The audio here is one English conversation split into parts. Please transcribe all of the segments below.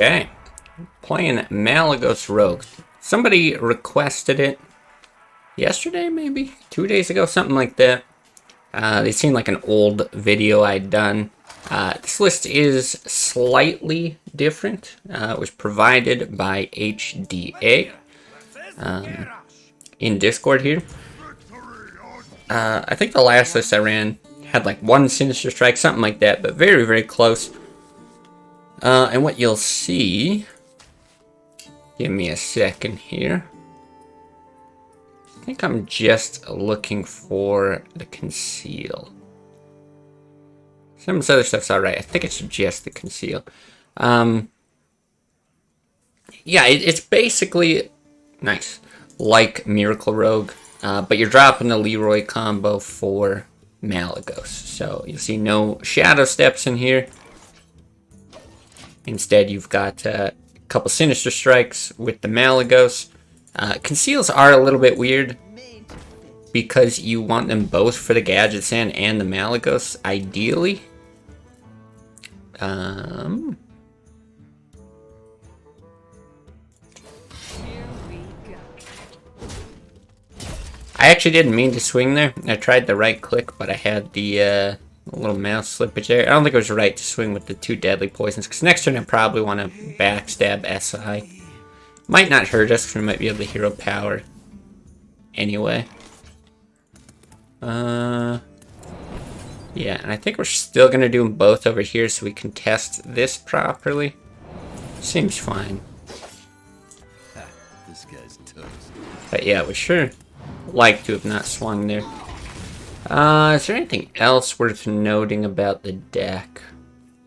Okay, playing Malygos Rogue. Somebody requested it yesterday, maybe 2 days ago, something like that. They seemed like an old video I'd done. This list is slightly different. It was provided by HDA in Discord here. I think the last list I ran had like one Sinister Strike, something like that, but very, very close. And what you'll see, give me a second here. I think I'm just looking for the conceal. Some of this other stuff's alright. I think it's just the conceal. Yeah, it's basically nice, like Miracle Rogue, but you're dropping the Leroy combo for Malygos. So you'll see no Shadow Steps in here. Instead, you've got a couple Sinister Strikes with the Malygos. Conceals are a little bit weird because you want them both for the Gadget Sand and the Malygos, ideally. I actually didn't mean to swing there. I tried the right click, but I had the little mouse slippage there. I don't think it was right to swing with the two deadly poisons, because next turn I probably want to backstab SI. Might not hurt us, because we might be able to hero power anyway. Yeah, and I think we're still going to do them both over here so we can test this properly. Seems fine. This guy's toast. But yeah, we sure like to have not swung there. Is there anything else worth noting about the deck?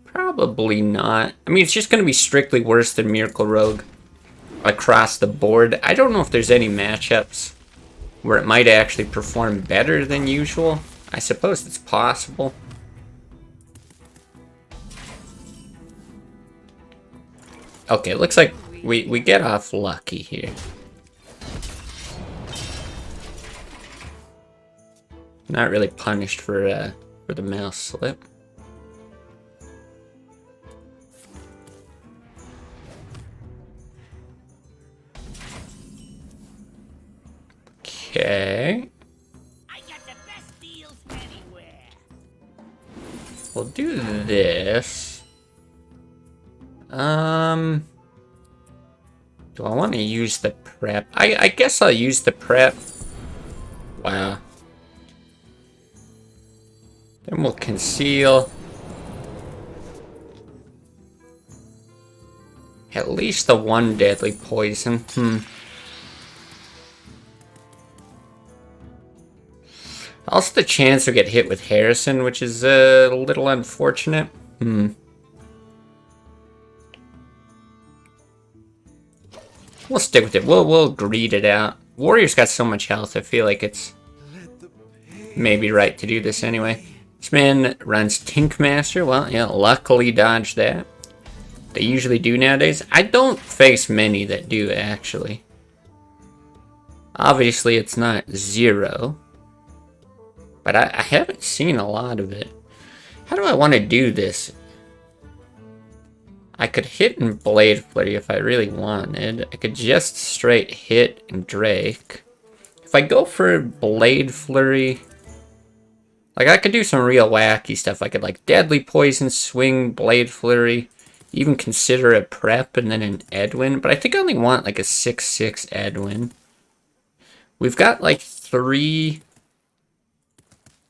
Probably not. I mean, it's just going to be strictly worse than Miracle Rogue across the board. I don't know if there's any matchups where it might actually perform better than usual. I suppose it's possible. Okay, looks like we get off lucky here. Not really punished for the mouse slip. Okay. I got the best deals anywhere. We'll do this. Do I want to use the prep? I guess I'll use the prep. Wow. Then we'll conceal. At least the one deadly poison. Also the chance to get hit with Harrison, which is a little unfortunate. We'll stick with it. We'll greed it out. Warrior's got so much health, I feel like it's maybe right to do this anyway. This man runs Tinkmaster. Well, yeah, luckily dodged that. They usually do nowadays. I don't face many that do, actually. Obviously, it's not zero. But I haven't seen a lot of it. How do I want to do this? I could hit and Blade Flurry if I really wanted. I could just straight hit and Drake. If I go for Blade Flurry, like I could do some real wacky stuff. I could like Deadly Poison, swing, Blade Flurry, even consider a prep and then an Edwin. But I think I only want like a 6/6 Edwin. We've got like 3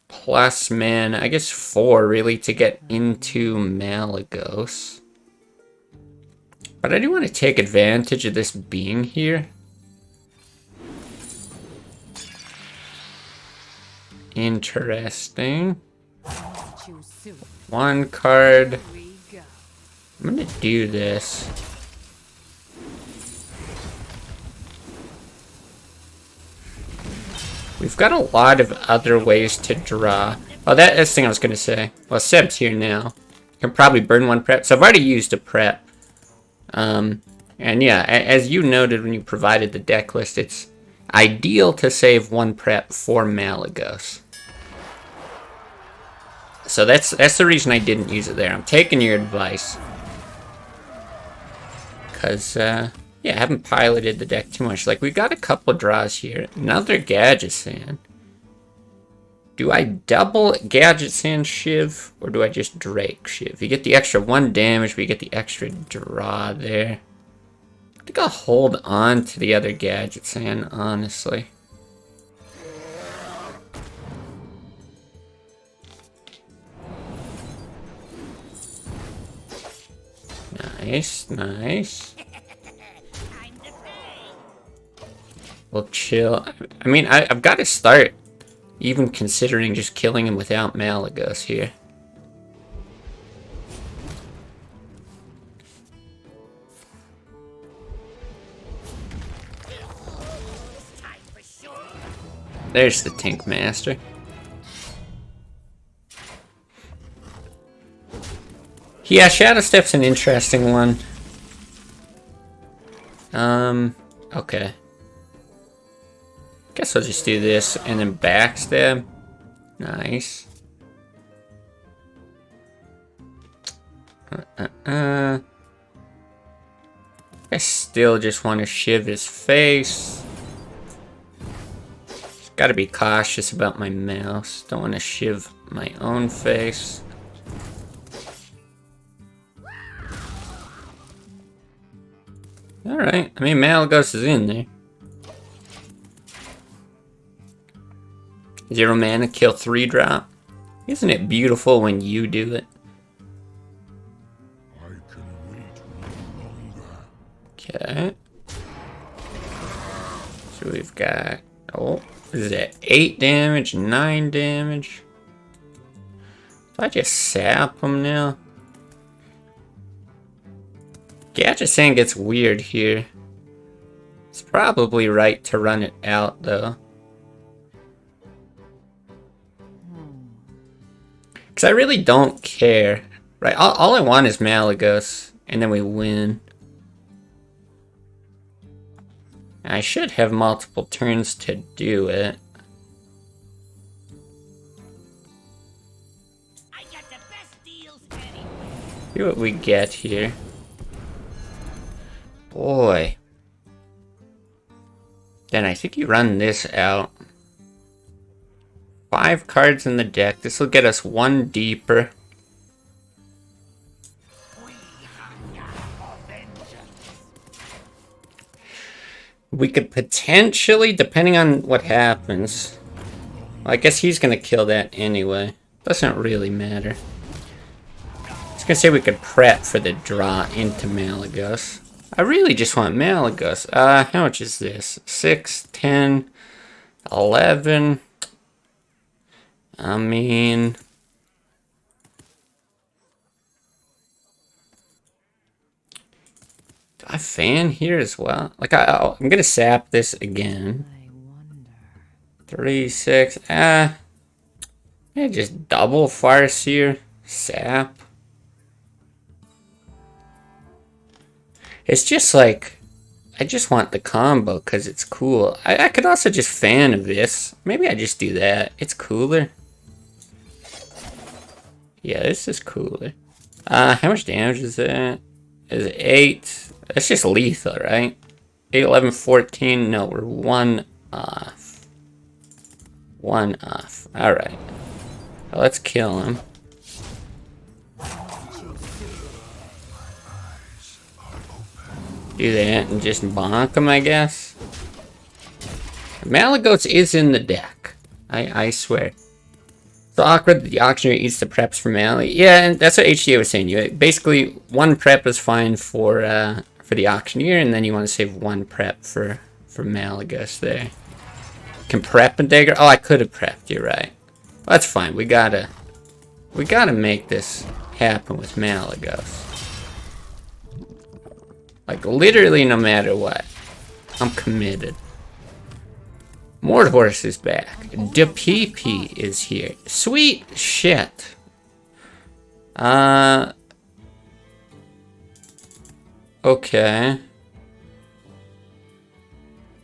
plus man, I guess 4 really to get into Malygos. But I do want to take advantage of this being here. Interesting. One card. I'm gonna do this. We've got a lot of other ways to draw. Oh, that's the thing I was gonna say. Well, Seb's here now. Can probably burn one prep. So I've already used a prep. And yeah, as you noted when you provided the deck list, it's ideal to save one prep for Malygos. So that's the reason I didn't use it there. I'm taking your advice. because, yeah, I haven't piloted the deck too much. Like, we got a couple draws here. Another Gadget Sand. Do I double Gadget Sand Shiv, or do I just Drake Shiv? You get the extra 1 damage, but you get the extra draw there. I think I'll hold on to the other Gadget Sand, honestly. Nice, nice. We'll chill. I mean, I've got to start even considering just killing him without Malygos here. There's the Tink Master. Yeah, Shadow Step's an interesting one. Okay. Guess I'll just do this and then backstab. Nice. I still just want to shiv his face. Just gotta be cautious about my mouse. Don't want to shiv my own face. Alright, I mean, Malygos is in there. 0 mana, kill 3 drop. Isn't it beautiful when you do it? I can wait no longer. Okay. So we've got, oh, is that 8 damage, 9 damage? If I just sap him now. Gadget Sand gets weird here. It's probably right to run it out though. Because I really don't care. Right, all I want is Malygos, and then we win. I should have multiple turns to do it. I got the best deals anywhere. See what we get here. Boy. Then I think you run this out. 5 cards in the deck. This will get us 1 deeper. We could potentially, depending on what happens. Well, I guess he's gonna kill that anyway. Doesn't really matter. I was gonna say we could prep for the draw into Malygos. I really just want Malygos. How much is this? 6, 10, 11. I mean, do I fan here as well? Like, I'm gonna sap this again. 3, 6. Yeah, just double Farseer, sap. It's just like, I just want the combo because it's cool. I could also just fan of this. Maybe I just do that. It's cooler. Yeah, this is cooler. How much damage is that? Is it 8? That's just lethal, right? 8, 11, 14. No, we're 1 off. 1 off. Alright. Well, let's kill him. Do that and just bonk him, I guess. Malygos is in the deck. I swear. It's awkward that the auctioneer eats the preps for Mally. Yeah, and that's what HDA was saying. You basically 1 prep is fine for the auctioneer, and then you want to save 1 prep for Malygos there. Can prep a dagger? Oh, I could have prepped. You're right. Well, that's fine. We gotta make this happen with Malygos. Like literally, no matter what, I'm committed. Mordhorse is back. DePP is here. Sweet shit. Okay.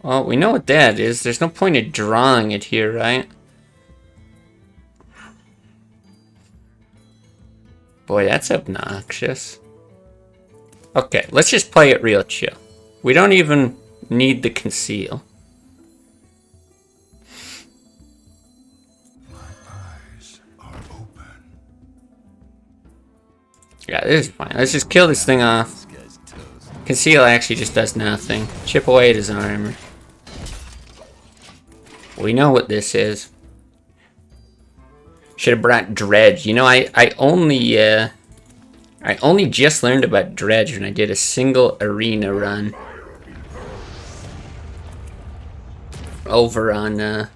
Well, we know what that is. There's no point in drawing it here, right? Boy, that's obnoxious. Okay, let's just play it real chill. We don't even need the conceal. My eyes are open. Yeah, this is fine. Let's just kill this thing off. Conceal actually just does nothing. Chip away at his armor. We know what this is. Should have brought Dredge. You know, I only just learned about Dredge when I did a single arena run over on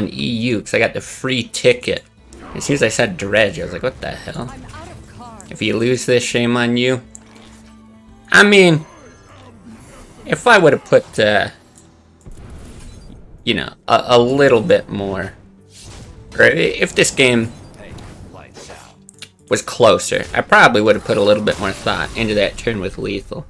EU, because I got the free ticket. As soon as I said Dredge, I was like, what the hell? If you lose this, shame on you. I mean, if I would have put, you know, a little bit more, or if this game was closer, I probably would have put a little bit more thought into that turn with lethal.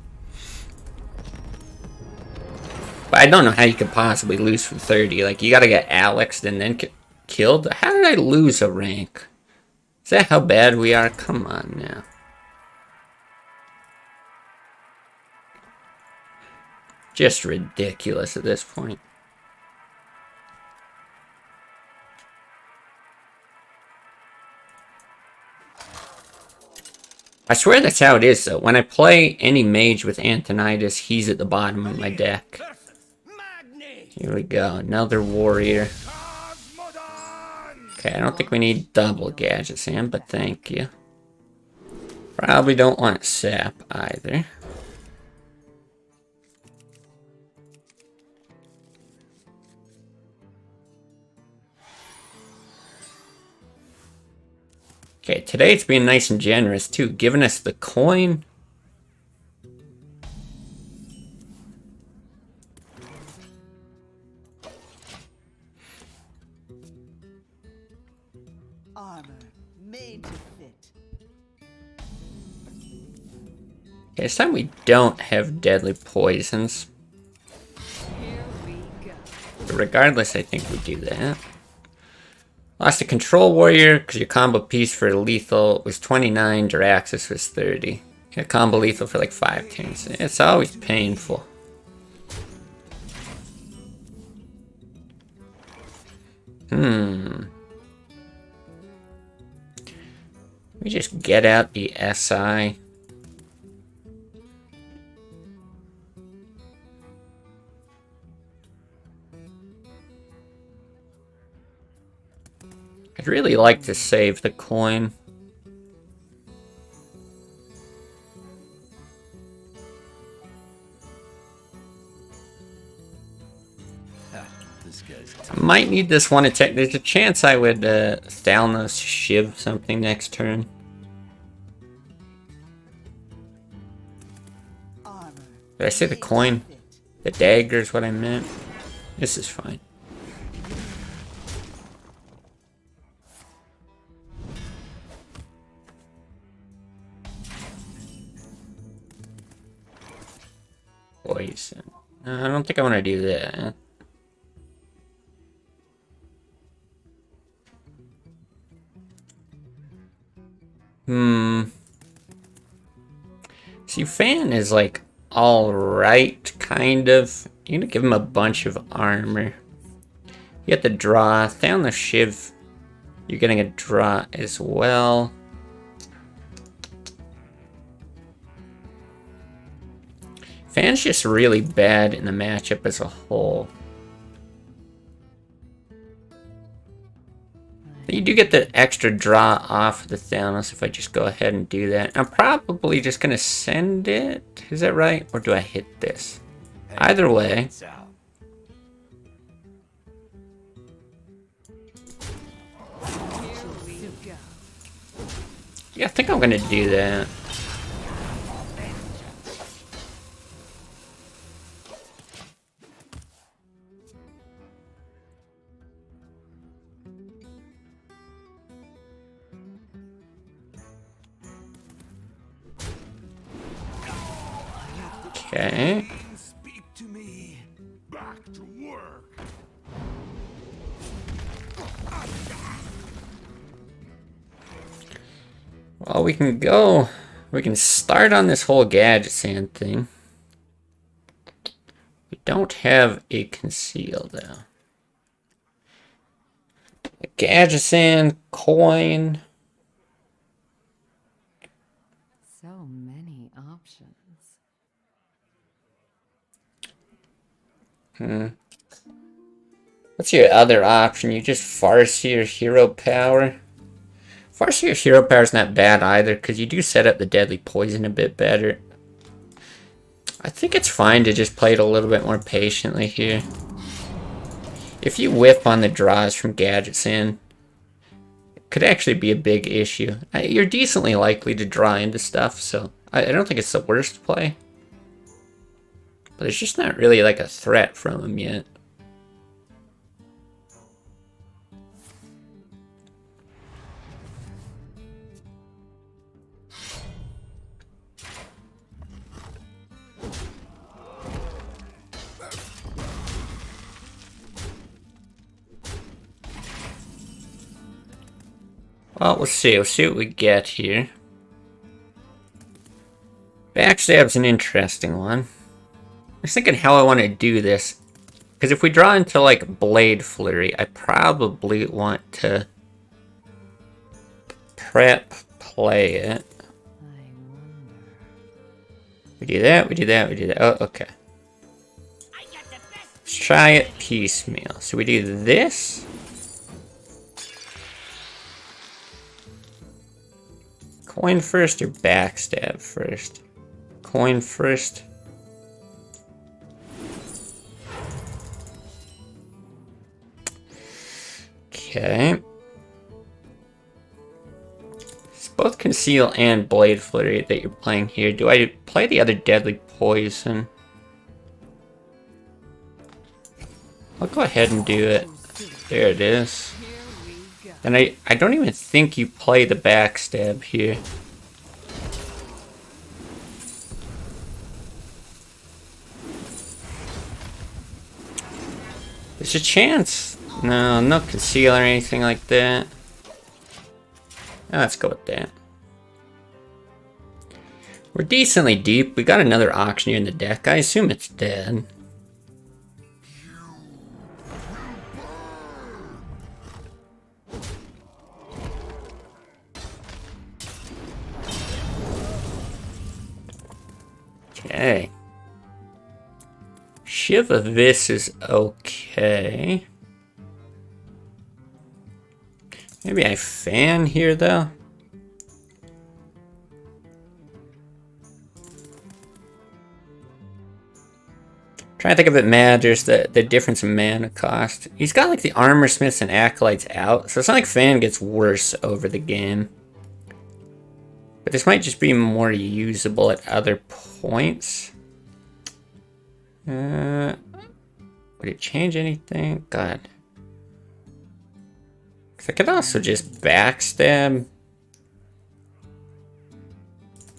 But I don't know how you could possibly lose from 30. Like, you gotta get Alex and then killed. How did I lose a rank? Is that how bad we are? Come on now. Just ridiculous at this point. I swear that's how it is, though. When I play any mage with Antonidas, he's at the bottom of my deck. Here we go. Another warrior. Okay, I don't think we need double gadgets, Sam, but thank you. Probably don't want sap either. Okay, today it's being nice and generous too, giving us the coin. Armor made to fit. Okay, this time we don't have deadly poisons. Here we go. But regardless, I think we do that. Lost a control warrior because your combo piece for lethal was 29, Duraxis was 30. Yeah, combo lethal for like 5 turns. It's always painful. We just get out the SI. I'd really like to save the coin. I might need this one attack. There's a chance I would Thalnos Shiv something next turn. Armor. Did I say the coin? The dagger is what I meant. This is fine. Poison. I don't think I want to do that. See, Fan is like alright, kind of. You're gonna give him a bunch of armor. You get the draw. Down the Shiv, you're getting a draw as well. Fan's just really bad in the matchup as a whole. You do get the extra draw off the Thalnos if I just go ahead and do that. I'm probably just going to send it. Is that right? Or do I hit this? Either way. Yeah, I think I'm going to do that. Okay. Speak to me. Back to work. Well, we can go We can start on this whole gadget sand thing. We don't have a conceal though. A gadget sand, coin. So many options. What's your other option? You just farce your hero power. Farce your hero power is not bad either, because you do set up the deadly poison a bit better. I think it's fine to just play it a little bit more patiently here. If you whiff on the draws from gadgets in, it could actually be a big issue. You're decently likely to draw into stuff, so I don't think it's the worst play. But it's just not really like a threat from him yet. Well, we'll see. We'll see what we get here. Backstab's an interesting one. I was thinking how I want to do this. Because if we draw into, like, Blade Flurry, I probably want to prep play it. I wonder. We do that, we do that, we do that. Oh, okay. I got the best. Let's try it piecemeal. So we do this. Coin first or backstab first? Coin first. Okay. It's both Conceal and Blade Flurry that you're playing here. Do I play the other Deadly Poison? I'll go ahead and do it. There it is. Here we go. And I don't even think you play the backstab here. There's a chance. No, no conceal or anything like that. Let's go with that. We're decently deep. We got another Auctioneer in the deck. I assume it's dead. Okay. Shiv of this is okay. Maybe I fan here though. Trying to think if it matters the difference in mana cost. He's got like the Armor Smiths and Acolytes out, so it's not like fan gets worse over the game. But this might just be more usable at other points. Would it change anything? God. 'Cause I could also just backstab.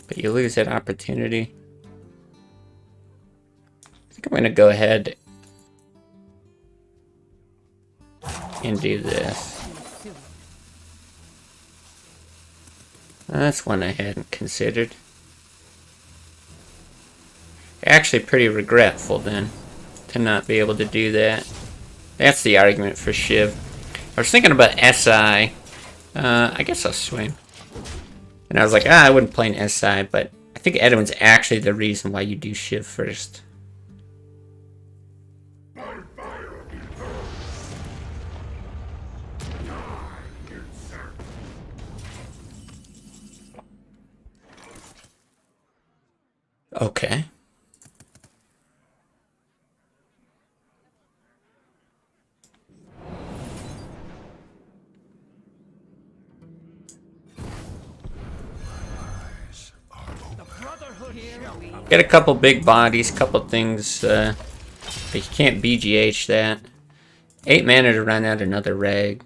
But you lose that opportunity. I think I'm going to go ahead and do this. That's one I hadn't considered. Actually pretty regretful then to not be able to do that. That's the argument for Shiv. I was thinking about SI. I guess I'll swing. And I was like, I wouldn't play an SI, but I think Edwin's actually the reason why you do Shiv first. Okay. Get a couple big bodies, couple things, but you can't BGH that. 8 mana to run out another reg.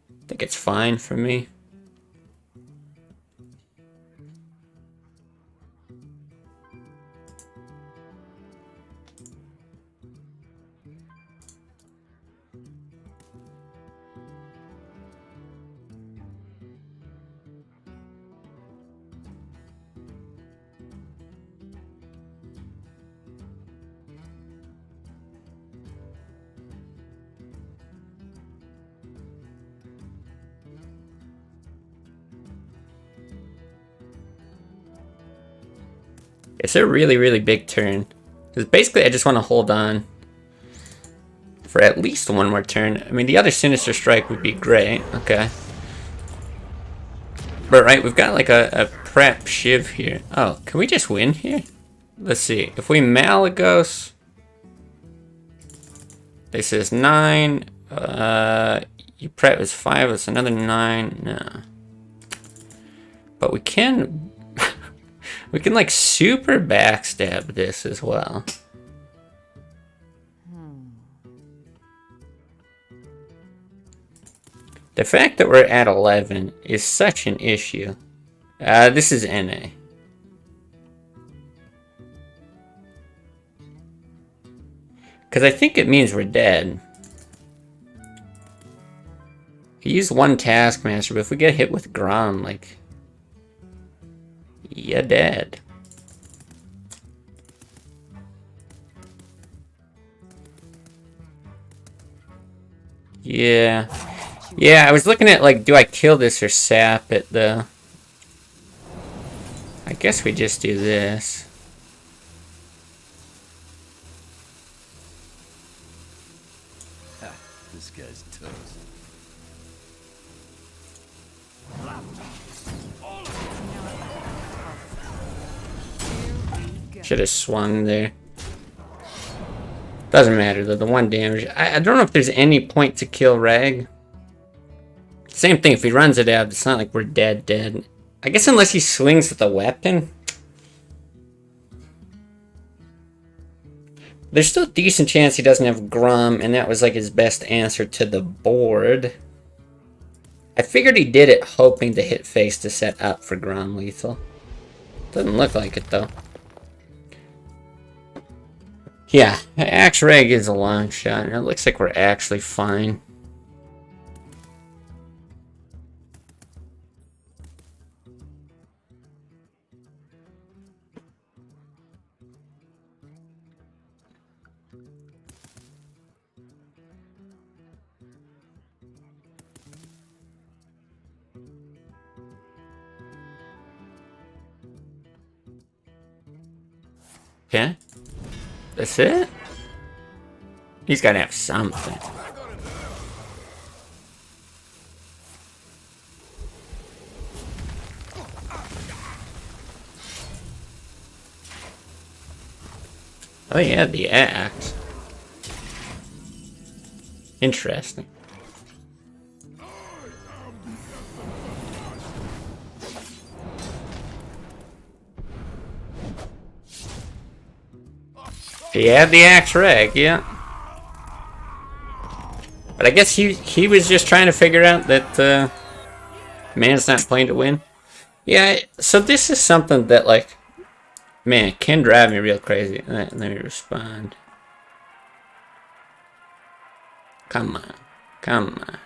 I think it's fine for me. It's a really, really big turn. Because basically I just want to hold on for at least one more turn. I mean, the other Sinister Strike would be great. Okay. But right, we've got like a prep Shiv here. Oh, can we just win here? Let's see. If we Malygos... This is 9. You prep is 5. It's another 9. No. But we can... we can like super backstab this as well. The fact that we're at 11 is such an issue. This is NA. Because I think it means we're dead. He used one Taskmaster, but if we get hit with Grom, like... you're dead. Yeah. Yeah, I was looking at, like, do I kill this or sap it, though? I guess we just do this. This guy's toast. Should have swung there. Doesn't matter, though. The 1 damage. I don't know if there's any point to kill Rag. Same thing, if he runs it out, it's not like we're dead. I guess unless he swings with a weapon. There's still a decent chance he doesn't have Grum, and that was like his best answer to the board. I figured he did it hoping to hit face to set up for Grum lethal. Doesn't look like it, though. Yeah, Axe Reg is a long shot, and it looks like we're actually fine. Okay. That's it? He's gotta have something. Oh yeah, the axe. Interesting. He had the axe reg, yeah. But I guess he was just trying to figure out that man's not playing to win. Yeah, so this is something that, like, man, can drive me real crazy. Let me respond. Come on. Come on.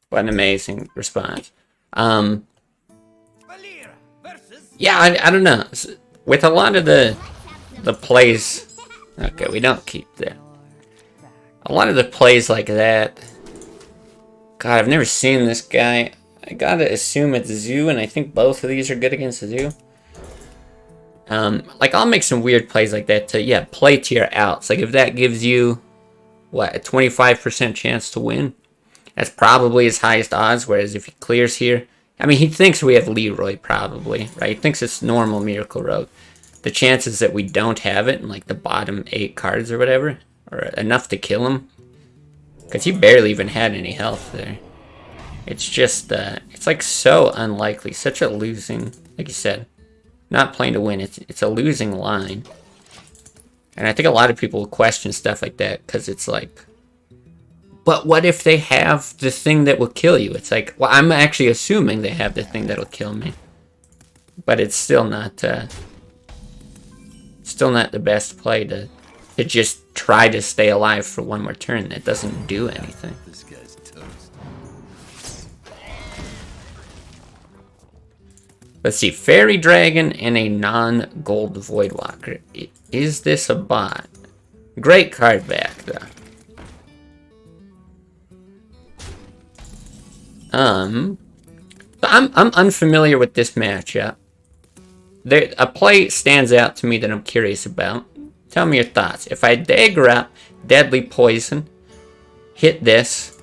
What an amazing response. Yeah, I don't know. With a lot of the plays... Okay, we don't keep that. A lot of the plays like that... God, I've never seen this guy. I gotta assume it's Zoo, and I think both of these are good against Zoo. Like, I'll make some weird plays like that to, yeah, play to your outs. Like, if that gives you, what, a 25% chance to win? That's probably his highest odds, whereas if he clears here... I mean, he thinks we have Leroy, probably, right? He thinks it's normal Miracle Rogue. The chances that we don't have it in, like, the bottom 8 cards or whatever are enough to kill him. Because he barely even had any health there. It's just, it's, like, so unlikely. Such a losing, like you said, not playing to win. It's a losing line. And I think a lot of people will question stuff like that because it's like, but what if they have the thing that will kill you? It's like, well, I'm actually assuming they have the thing that'll kill me. But it's still not the best play to just try to stay alive for one more turn. That doesn't do anything. This guy's toast. Let's see, Fairy Dragon and a non-gold Voidwalker. Is this a bot? Great card back, though. So I'm unfamiliar with this matchup. A play stands out to me that I'm curious about. Tell me your thoughts. If I dagger up, deadly poison, hit this,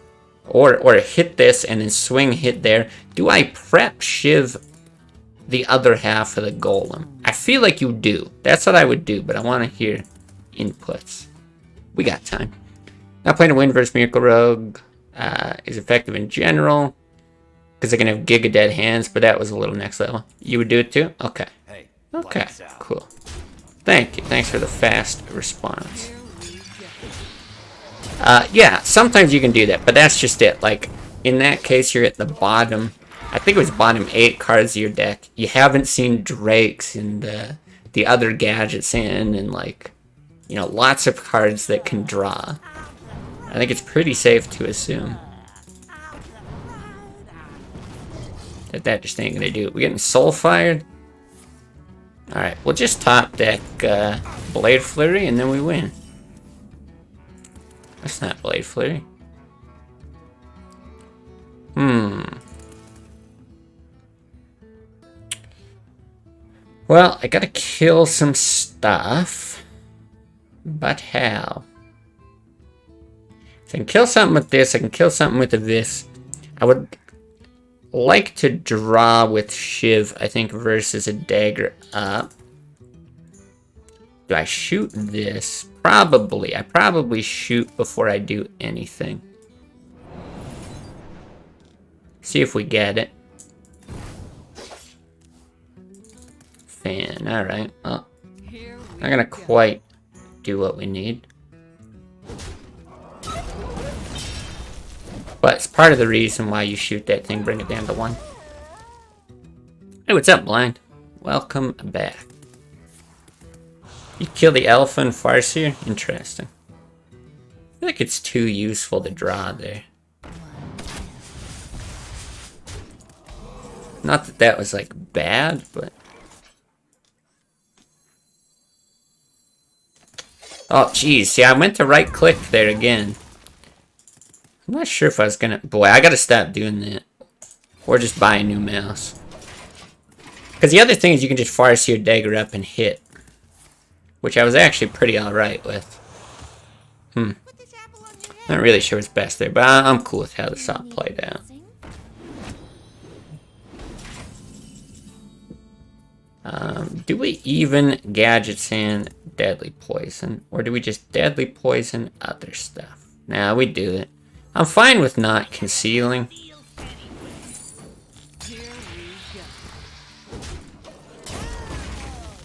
or hit this and then swing hit there, do I prep shiv the other half of the golem? I feel like you do. That's what I would do, but I want to hear inputs. We got time. Not playing a win versus Miracle Rogue is effective in general because they can have Giga Dead hands, but that was a little next level. You would do it too? Okay. Hey, Okay, lights out. cool. Thank you. Thanks for the fast response. Yeah, sometimes you can do that, but that's just it. Like, in that case, you're at the bottom. I think it was bottom 8 cards of your deck. You haven't seen Drakes and the other gadgets in, and like, you know, lots of cards that can draw. I think it's pretty safe to assume that just ain't gonna do it. We're getting soul fired. Alright, we'll just top deck Blade Flurry and then we win. That's not Blade Flurry. Well, I gotta kill some stuff. But how? So I can kill something with this, I can kill something with this. I would like to draw with Shiv, I think, versus a dagger up. Do I shoot this? Probably. I probably shoot before I do anything. See if we get it. Fan. Alright. Well, not gonna quite do what we need. But it's part of the reason why you shoot that thing, bring it down to 1. Hey, what's up, Blind? Welcome back. You kill the Alpha and Farseer? Interesting. I feel like it's too useful to draw there. Not that that was, like, bad, but... Oh, jeez. Yeah, I went to right-click there again. I'm not sure if I was gonna... Boy, I gotta stop doing that. Or just buy a new mouse. Because the other thing is you can just Farseer dagger up and hit. Which I was actually pretty alright with. Not really sure what's best there, but I'm cool with how this all played out. Do we even Gadgets and Deadly Poison? Or do we just Deadly Poison other stuff? Nah, we do it. I'm fine with not concealing.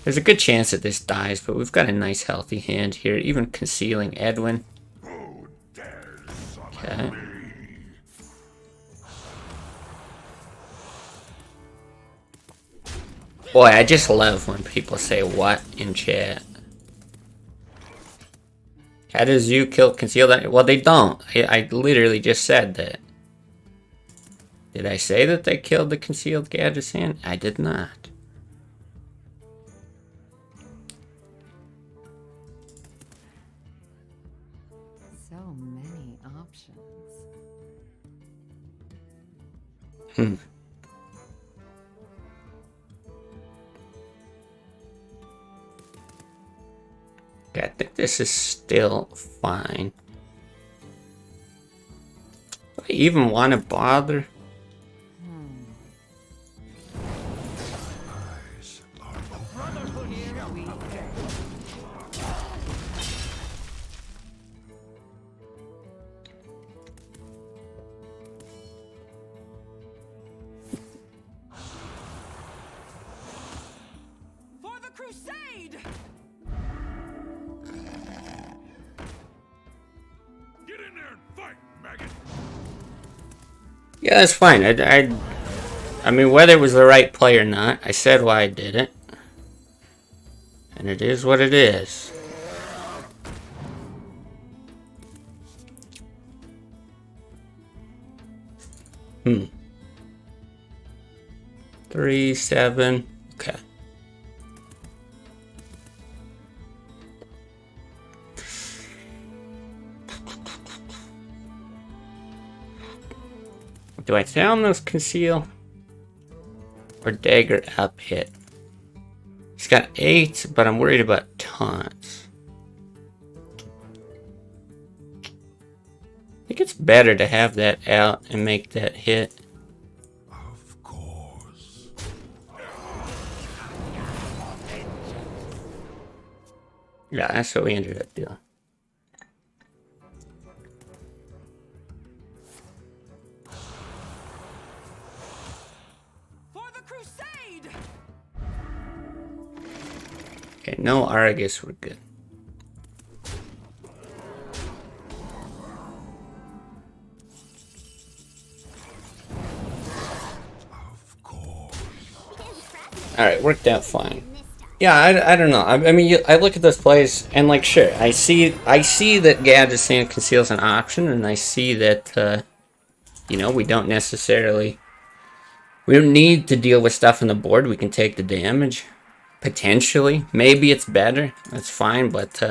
There's a good chance that this dies, but we've got a nice healthy hand here. Even concealing Edwin. Okay. Boy, I just love when people say what in chat. How does you kill concealed? Well, they don't. I literally just said that. Did I say that they killed the concealed Gadget's hand? I did not. So many options. Okay, I think this is still fine. Do I even want to bother? For the crusade! Get in there and fight, maggot! Yeah, that's fine. I mean, whether it was the right play or not, I said why I did it. And it is what it is. Hmm. 3, 7. Okay. Do I sound those conceal? or dagger up hit. He's got 8, but I'm worried about taunts. I think it's better to have that out and make that hit. Of course. Yeah, that's what we ended up doing. For the crusade! Okay, no Argus, we're good. Of course. Alright, worked out fine. Yeah, I don't know. I mean, I look at those plays, and like, sure, I see that Gadget Sand conceals an option, and I see that, you know, we don't need to deal with stuff on the board. We can take the damage. Potentially. Maybe it's better. That's fine, but,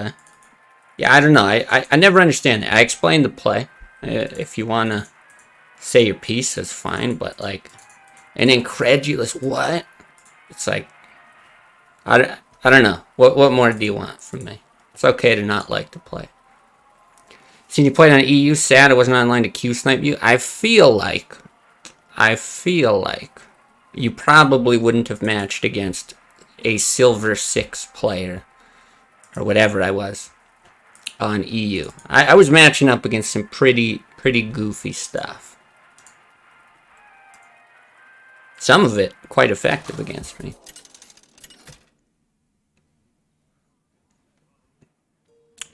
yeah, I don't know. I never understand it. I explained the play. If you want to say your piece, that's fine, but, like, an incredulous what? It's like, I don't know. What more do you want from me? It's okay to not like the play. Seen you played on EU, sad I wasn't online to Q-snipe you. I feel like you probably wouldn't have matched against a silver 6 player, or whatever I was, on EU. I was matching up against some pretty goofy stuff. Some of it quite effective against me.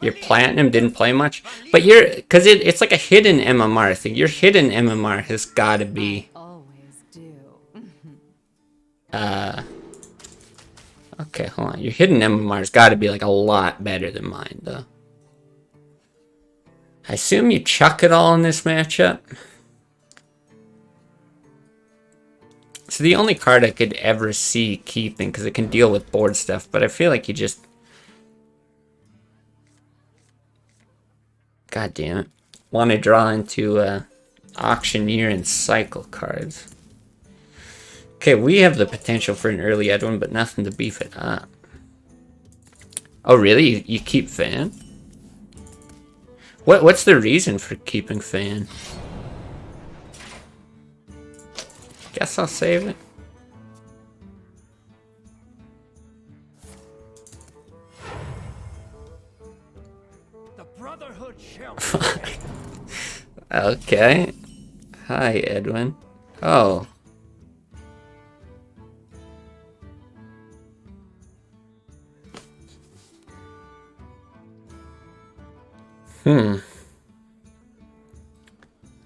Your platinum didn't play much, but because it's like a hidden MMR thing. Your hidden MMR has got to be. Always do. Okay, hold on. Your hidden MMR's got to be like a lot better than mine, though. I assume you chuck it all in this matchup. So the only card I could ever see keeping, because it can deal with board stuff, but I feel like you just. God damn it. Want to draw into auctioneer and cycle cards. Okay, we have the potential for an early Edwin, but nothing to beef it up. Oh, really? You keep Fan? What's the reason for keeping Fan? Guess I'll save it. The Brotherhood shall. Okay. Hi, Edwin. Oh.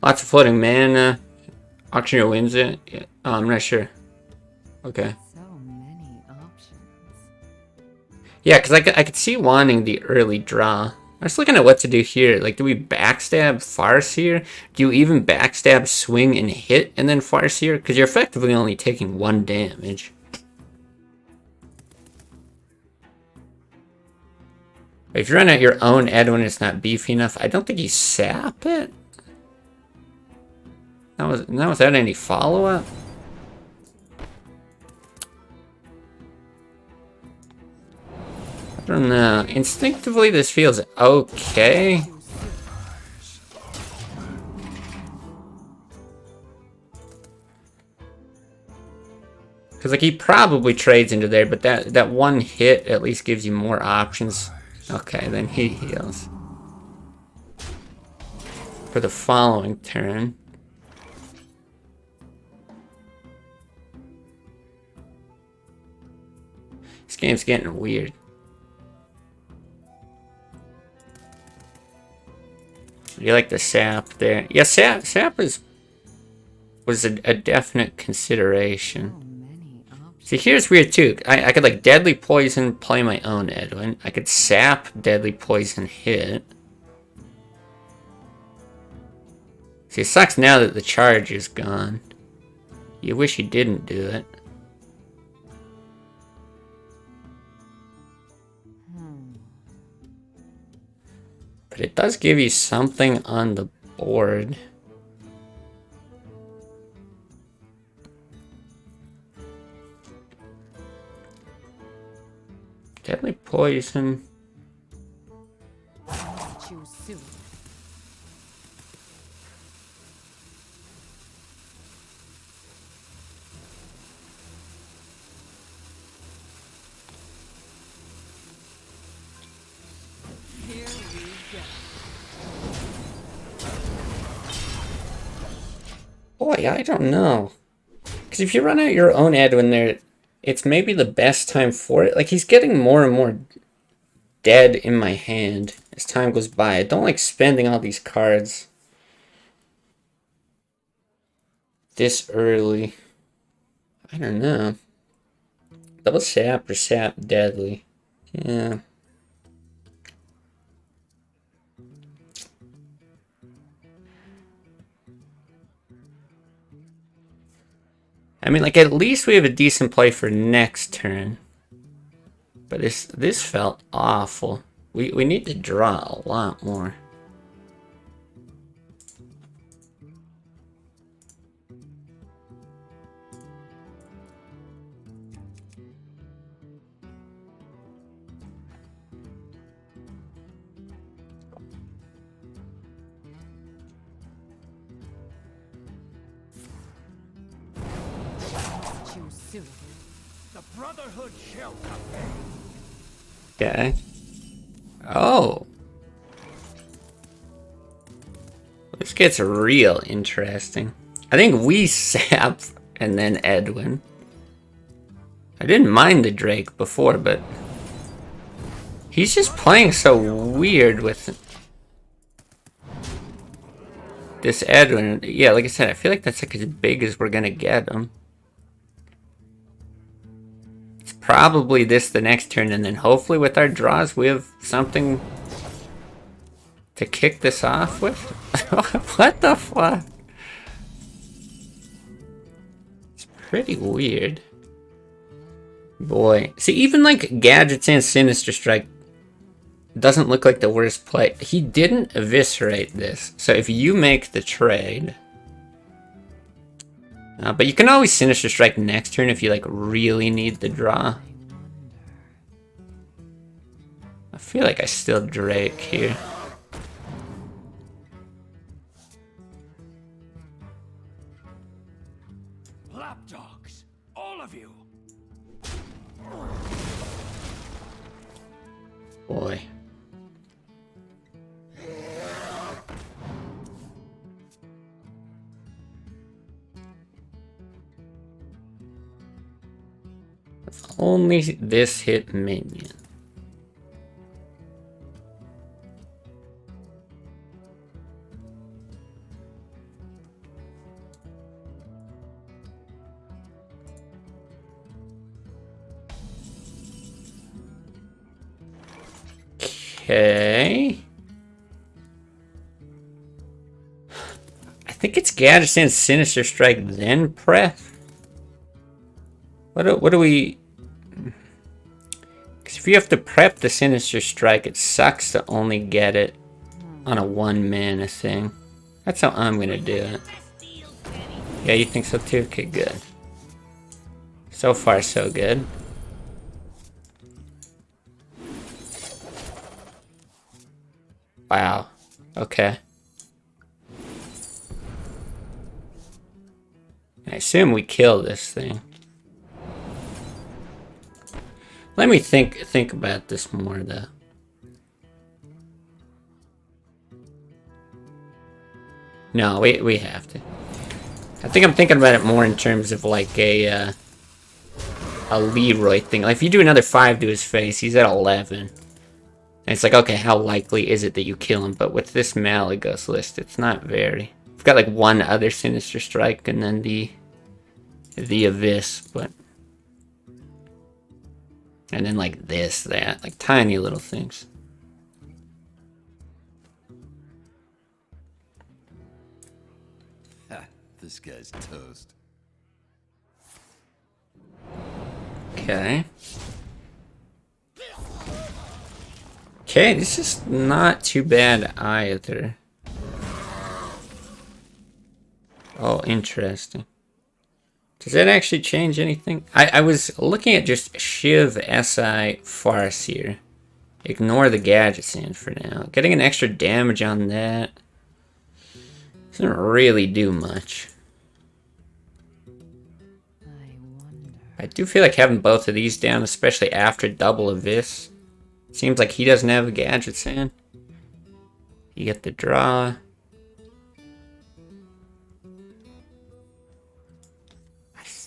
Lots of floating mana. Auctioneer wins it. Yeah. Oh, I'm not sure. Okay. So many options. Yeah, because I could see wanting the early draw. I was looking at what to do here. Like, do we backstab Farseer? Do you even backstab swing and hit and then Farseer? Because you're effectively only taking 1 damage. If you run out your own Edwin, it's not beefy enough. I don't think you sap it. Not without any follow-up. I don't know. Instinctively, this feels okay. Because, like, he probably trades into there, but that one hit at least gives you more options. Okay, then he heals. For the following turn. This game's getting weird. You like the sap there? Yeah, sap was a definite consideration. So many options. See, here's weird too. I could like deadly poison, play my own Edwin. I could sap deadly poison, hit. See, it sucks now that the charge is gone. You wish you didn't do it. But it does give you something on the board. Deadly poison. Choose soon. Here we go. Boy, I don't know. Because if you run out your own Edwin there, it's maybe the best time for it. Like, he's getting more and more dead in my hand as time goes by. I don't like spending all these cards this early. I don't know. Double sap or sap deadly. Yeah. I mean, like, at least we have a decent play for next turn. But this felt awful. We need to draw a lot more. Choose soon. The Brotherhood shall come. Okay. Oh. This gets real interesting. I think we sap and then Edwin. I didn't mind the Drake before, but he's just playing so weird with this Edwin. Yeah, like I said, I feel like that's like as big as we're gonna get him. It's probably this the next turn, and then hopefully with our draws we have something to kick this off with. What the fuck? It's pretty weird. Boy. See, even like Gadgets and Sinister Strike doesn't look like the worst play. He didn't eviscerate this. So if you make the trade... but you can always Sinister Strike next turn if you like really need the draw. I feel like I still Drake here. Lapdogs, all of you. Boy. If only this hit minion. Okay. I think it's Gadgets and Sinister Strike, then prep. What do we... Because if you have to prep the Sinister Strike, it sucks to only get it on a 1-mana thing. That's how I'm going to do it. Yeah, you think so too? Okay, good. So far, so good. Wow. Okay. I assume we kill this thing. Let me think about this more though. No, we have to. I think I'm thinking about it more in terms of like a Leroy thing. Like if you do another 5 to his face, he's at 11. And it's like, okay, how likely is it that you kill him? But with this Malygos list, it's not very. We've got like one other Sinister Strike and then the Abyss, but... And then like this, that, like tiny little things. Ha, this guy's toast. Okay. Okay, this is not too bad either. Oh, interesting. Does that actually change anything? I was looking at just Shiv SI Farseer. Ignore the gadgets in for now. Getting an extra damage on that doesn't really do much. I do feel like having both of these down, especially after double of this. Seems like he doesn't have the gadgets in. You get the draw.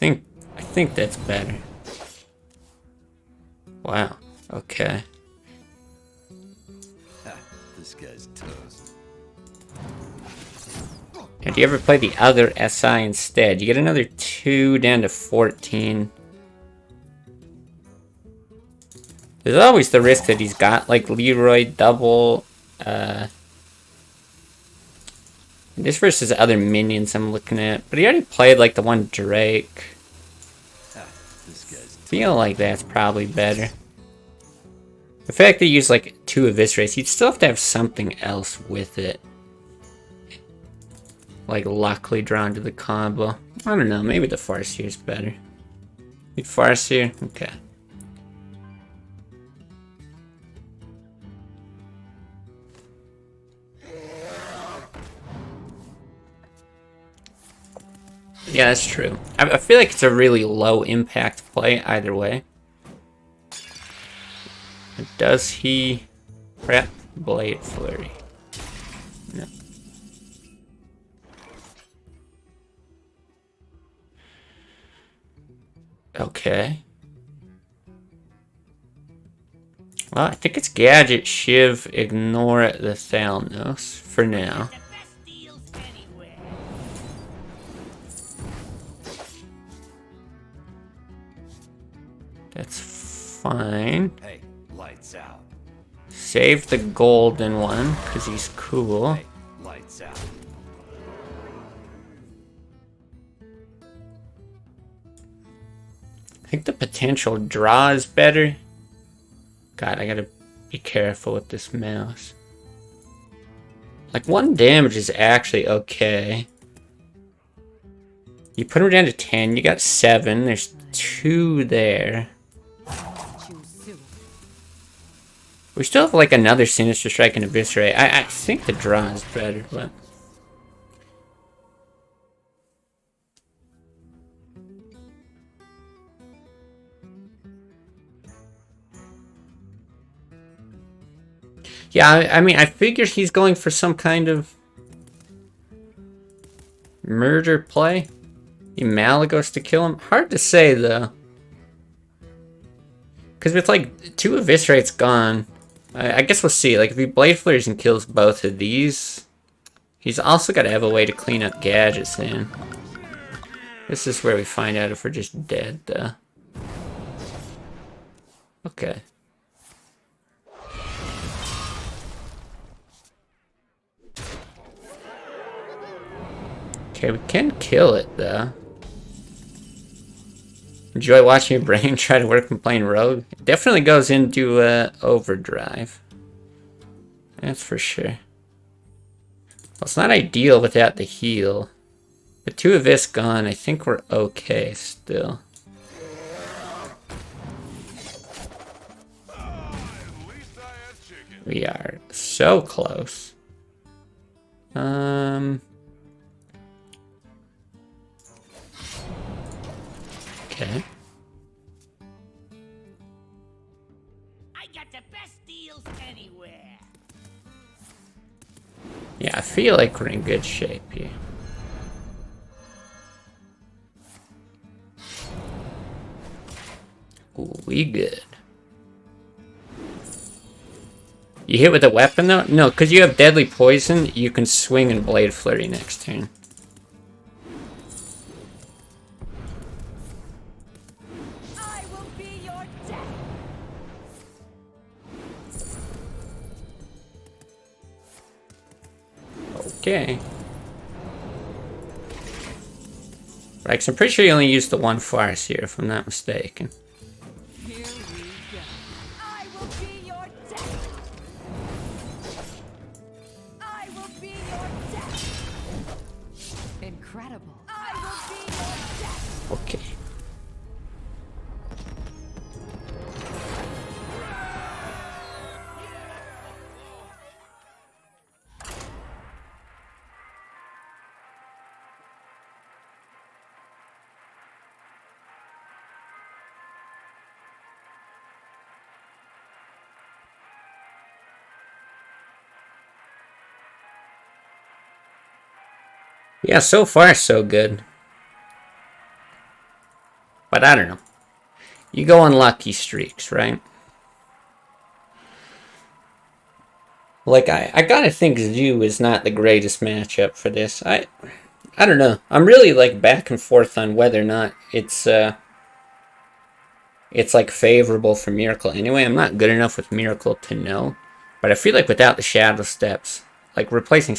I think that's better. Wow. Okay. This guy's toast. And do you ever play the other SI instead? You get another 2 down to 14. There's always the risk that he's got like Leroy double. This versus other minions I'm looking at. But he already played like the one Drake. This guy's Feel like that's probably better. The fact that he used like 2 Eviscerates, you'd still have to have something else with it. Like luckily drawn to the combo. I don't know, maybe the Farseer is better. Farseer? Okay. Yeah, that's true. I feel like it's a really low impact play either way. Does he prep Blade Flurry? No. Okay. Well, I think it's Gadget, Shiv, ignore the Thalnos for now. The best deals anywhere. That's fine. Hey, lights out. Save the golden one, because he's cool. Hey, lights out. I think the potential draw is better. God, I gotta be careful with this mouse. Like, 1 damage is actually okay. You put him down to 10, you got 7, there's 2 there. We still have like another Sinister Strike and Eviscerate. I think the draw is better, but... Yeah, I mean, I figured he's going for some kind of murder play. You Malygos to kill him. Hard to say, though. Because with, like, 2 Eviscerates gone, I guess we'll see. Like, if he Blade Flares and kills both of these, he's also got to have a way to clean up gadgets in. This is where we find out if we're just dead, though. Okay. Okay, we can kill it, though. Enjoy watching your brain try to work when playing Rogue. It definitely goes into overdrive. That's for sure. Well, it's not ideal without the heal. But 2 of this gone, I think we're okay still. We are so close. Okay. I got the best deals anywhere. Yeah, I feel like we're in good shape here. Ooh, we good. You hit with a weapon though? No, because you have deadly poison, you can swing and Blade Flurry next turn. I will be your death. Okay. Right, 'cause I'm pretty sure you only used the 1 farce here, if I'm not mistaken. Here we go. I will be your death. I will be your death. Incredible. I will be your death. Okay. Yeah, so far so good. But I don't know. You go on lucky streaks, right? Like, I gotta think Zoo is not the greatest matchup for this. I don't know. I'm really, like, back and forth on whether or not it's like, favorable for Miracle anyway. I'm not good enough with Miracle to know. But I feel like without the Shadow Steps, like, replacing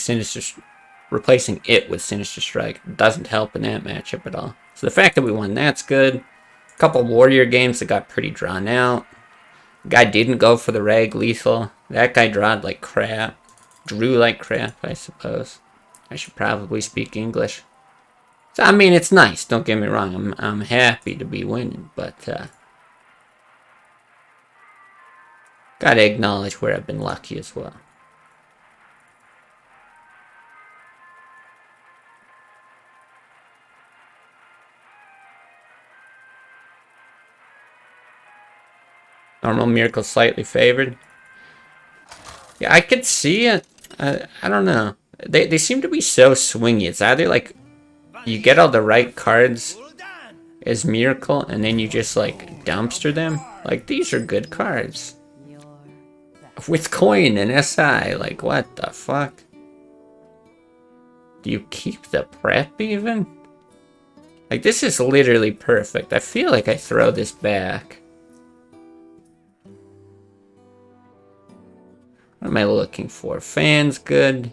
it with Sinister Strike doesn't help in that matchup at all. So the fact that we won, that's good. A couple Warrior games that got pretty drawn out. Guy didn't go for the Rag Lethal. That guy drawed like crap. Drew like crap, I suppose. I should probably speak English. So, I mean, it's nice, don't get me wrong. I'm happy to be winning, but gotta acknowledge where I've been lucky as well. Normal Miracle slightly favored. Yeah, I could see it. I don't know. They seem to be so swingy. It's either like you get all the right cards as Miracle and then you just like dumpster them. Like, these are good cards. With coin and SI, like, what the fuck? Do you keep the prep even? Like, this is literally perfect. I feel like I throw this back. What am I looking for? Fans, good.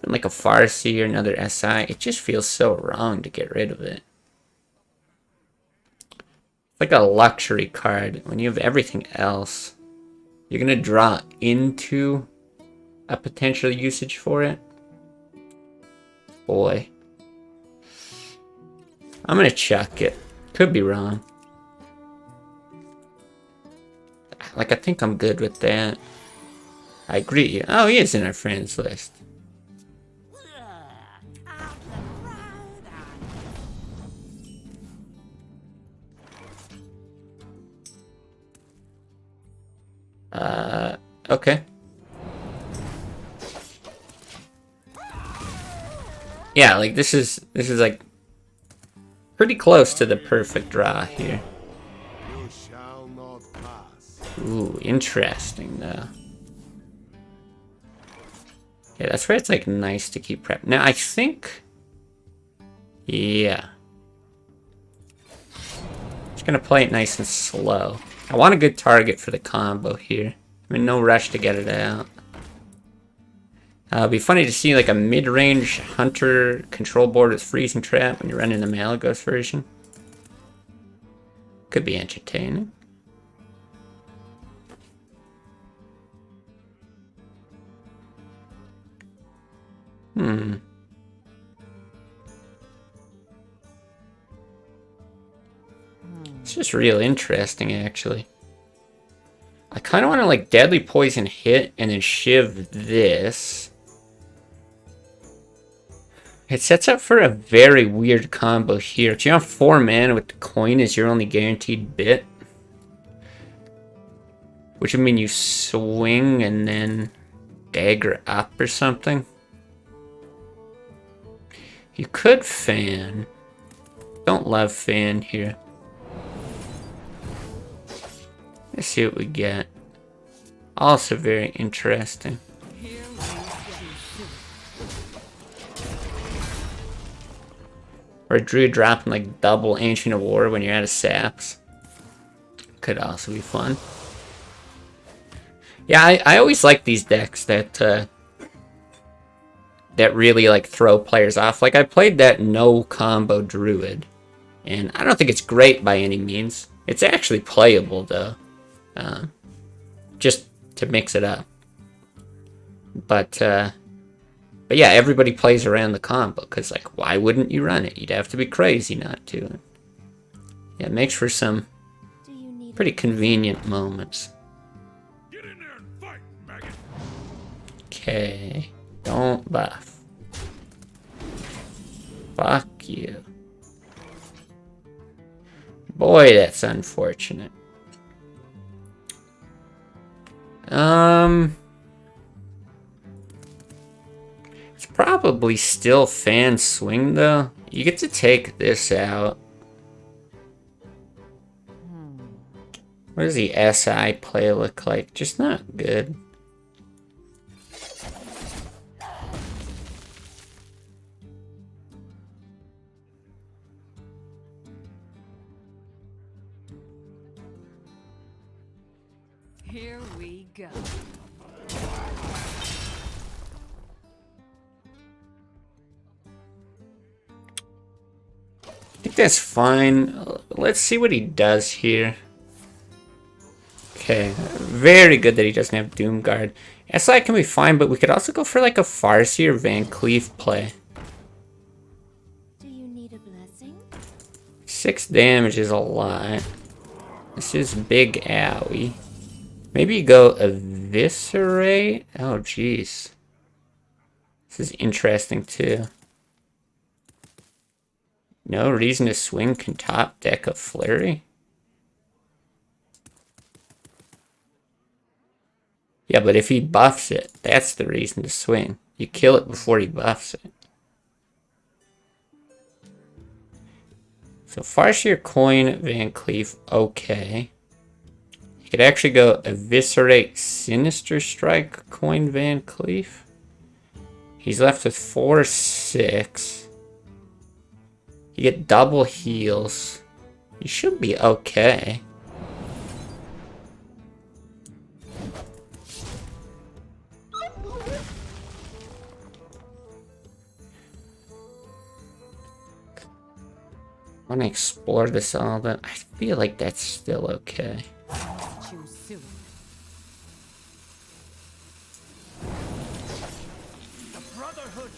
Like a Farsi or another SI. It just feels so wrong to get rid of it. It's like a luxury card. When you have everything else, you're going to draw into a potential usage for it. Boy. I'm going to chuck it. Could be wrong. Like, I think I'm good with that. I greet you. Oh, he is in our friends list. Okay. Yeah, like this is like pretty close to the perfect draw here. You shall not pass. Ooh, interesting though. Yeah, that's where it's like nice to keep prep. Now I think, yeah, just gonna play it nice and slow. I want a good target for the combo here. I'm in no rush to get it out. It'd be funny to see like a mid-range Hunter control board with Freezing Trap when you're running the Malygos version. Could be entertaining. It's just real interesting, actually. I kind of want to like Deadly Poison hit and then Shiv this. It sets up for a very weird combo here. If you have 4 mana with the coin as your only guaranteed bit, which would mean you swing and then dagger up or something. You could fan. Don't love fan here. Let's see what we get. Also very interesting. Or Drew dropping like double Ancient of War when you're out of saps. Could also be fun. Yeah, I always like these decks that that really like throw players off. Like I played that no combo Druid, and I don't think it's great by any means. It's actually playable though, just to mix it up. But But yeah, everybody plays around the combo, because, like, why wouldn't you run it? You'd have to be crazy not to. Yeah, it makes for some pretty convenient moments. Get in there and fight, maggot. Okay, don't buff. Fuck you. Boy, that's unfortunate. It's probably still fan swing though. You get to take this out. What does the SI play look like? Just not good. Here we go. I think that's fine. Let's see what he does here. Okay, very good that he doesn't have Doomguard. SI can be fine, but we could also go for like a Farseer Van Cleef play. Do you need a blessing? 6 damage is a lot. This is big owie. Maybe you go Eviscerate? Oh, jeez. This is interesting, too. No reason to swing can top deck a Flurry? Yeah, but if he buffs it, that's the reason to swing. You kill it before he buffs it. So Farseer Coin, Van Cleef, okay. You could actually go Eviscerate Sinister Strike, Coin, Van Cleef. He's left with 4/6. You get double heals. You should be okay. I want to explore this all, but I feel like that's still okay. Choose soon.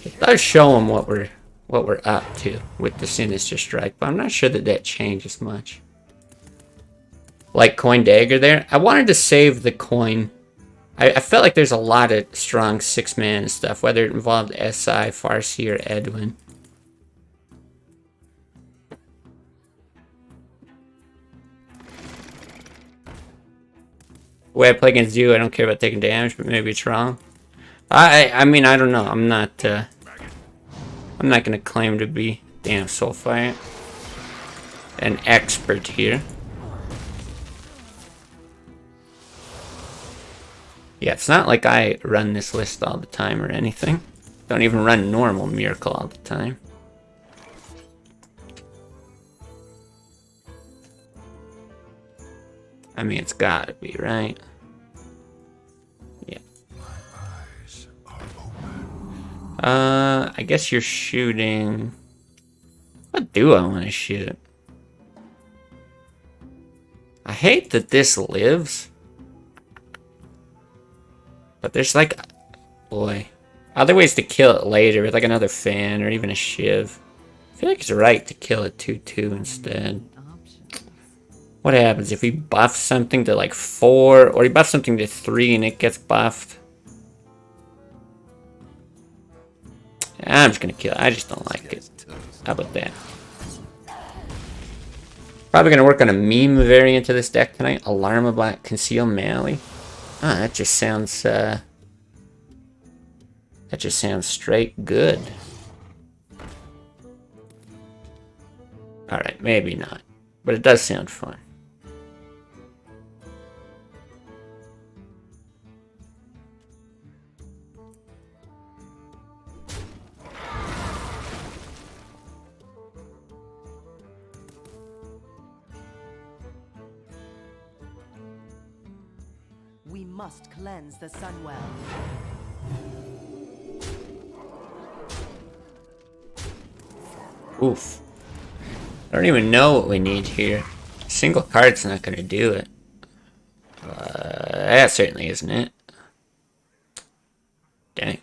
It does show him what we're up to with the Sinister Strike, but I'm not sure that that changes much. Like Coin Dagger there, I wanted to save the coin. I felt like there's a lot of strong 6-man stuff, whether it involved SI, Farseer, or Edwin. The way I play against you, I don't care about taking damage, but maybe it's wrong. I mean, I don't know. I'm not gonna claim to be, damn Soulfire, an expert here. Yeah, it's not like I run this list all the time or anything. Don't even run normal Miracle all the time. I mean, it's gotta be, right? Yeah. I guess you're shooting... What do I want to shoot? I hate that this lives. But there's like... Boy. Other ways to kill it later with like another fan or even a shiv. I feel like it's right to kill a 2/2 instead. What happens if he buffs something to like 4, or he buffs something to 3 and it gets buffed? I'm just gonna kill it. I just don't like it. How about that? Probably gonna work on a meme variant of this deck tonight. Alarmabot Conceal Mally. Ah, that just sounds straight good. Alright, maybe not. But it does sound fun. We must cleanse the Sunwell. Oof. I don't even know what we need here. A single card's not gonna do it. That certainly isn't it. Dang.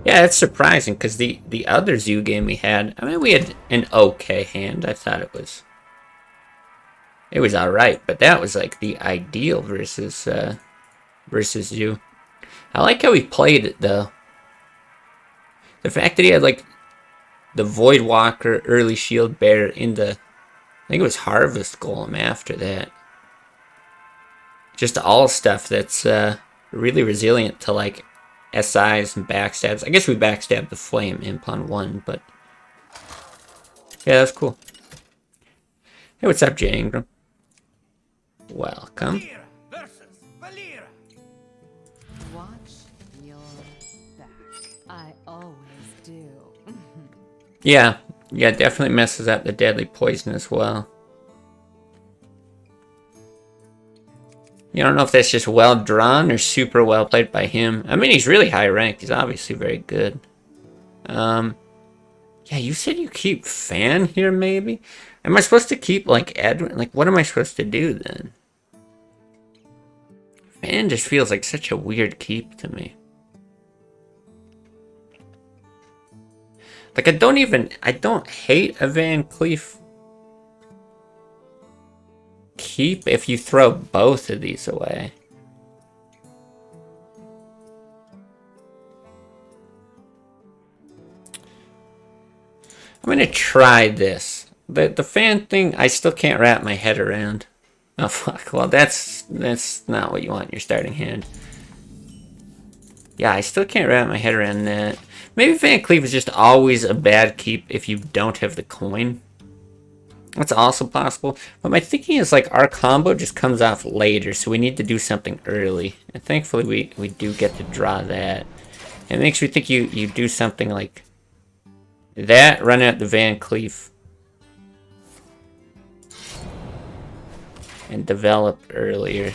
Yeah, it's surprising because the other zoo game we had, I mean, we had an okay hand. I thought it was all right, but that was like the ideal versus zoo. I like how he played it though. The fact that he had like the Void Walker, early Shield Bearer into, I think it was Harvest Golem after that. Just all stuff that's really resilient to like SIs and backstabs. I guess we backstabbed the Flame Imp on one, but yeah, that's cool. Hey, what's up, Jay Ingram? Welcome. Valir versus Valir. Watch your back. I always do. Yeah, definitely messes up the deadly poison as well. You don't know if that's just well drawn or super well played by him. I mean, he's really high ranked. He's obviously very good. Yeah, you said you keep Fan here, maybe? Am I supposed to keep, like, Edwin? Like, what am I supposed to do, then? Fan just feels like such a weird keep to me. Like, I don't hate a Van Cleef keep if you throw both of these away. I'm gonna try this. The Fan thing, I still can't wrap my head around. Oh fuck, well that's not what you want in your starting hand. Yeah, I still can't wrap my head around that. Maybe Van Cleef is just always a bad keep if you don't have the coin. That's also possible. But my thinking is like our combo just comes off later, so we need to do something early. And thankfully we do get to draw that. It makes me think you do something like that, run out the Van Cleef, and develop earlier.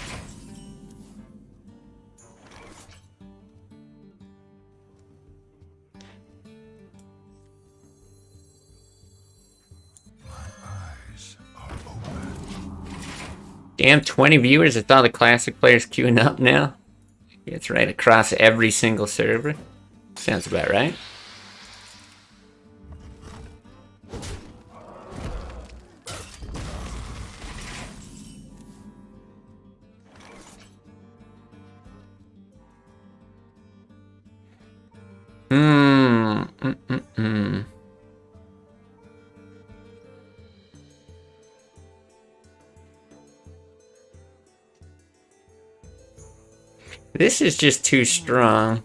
Damn, 20 viewers. I thought the classic players queuing up now. It's right across every single server. Sounds about right. This is just too strong.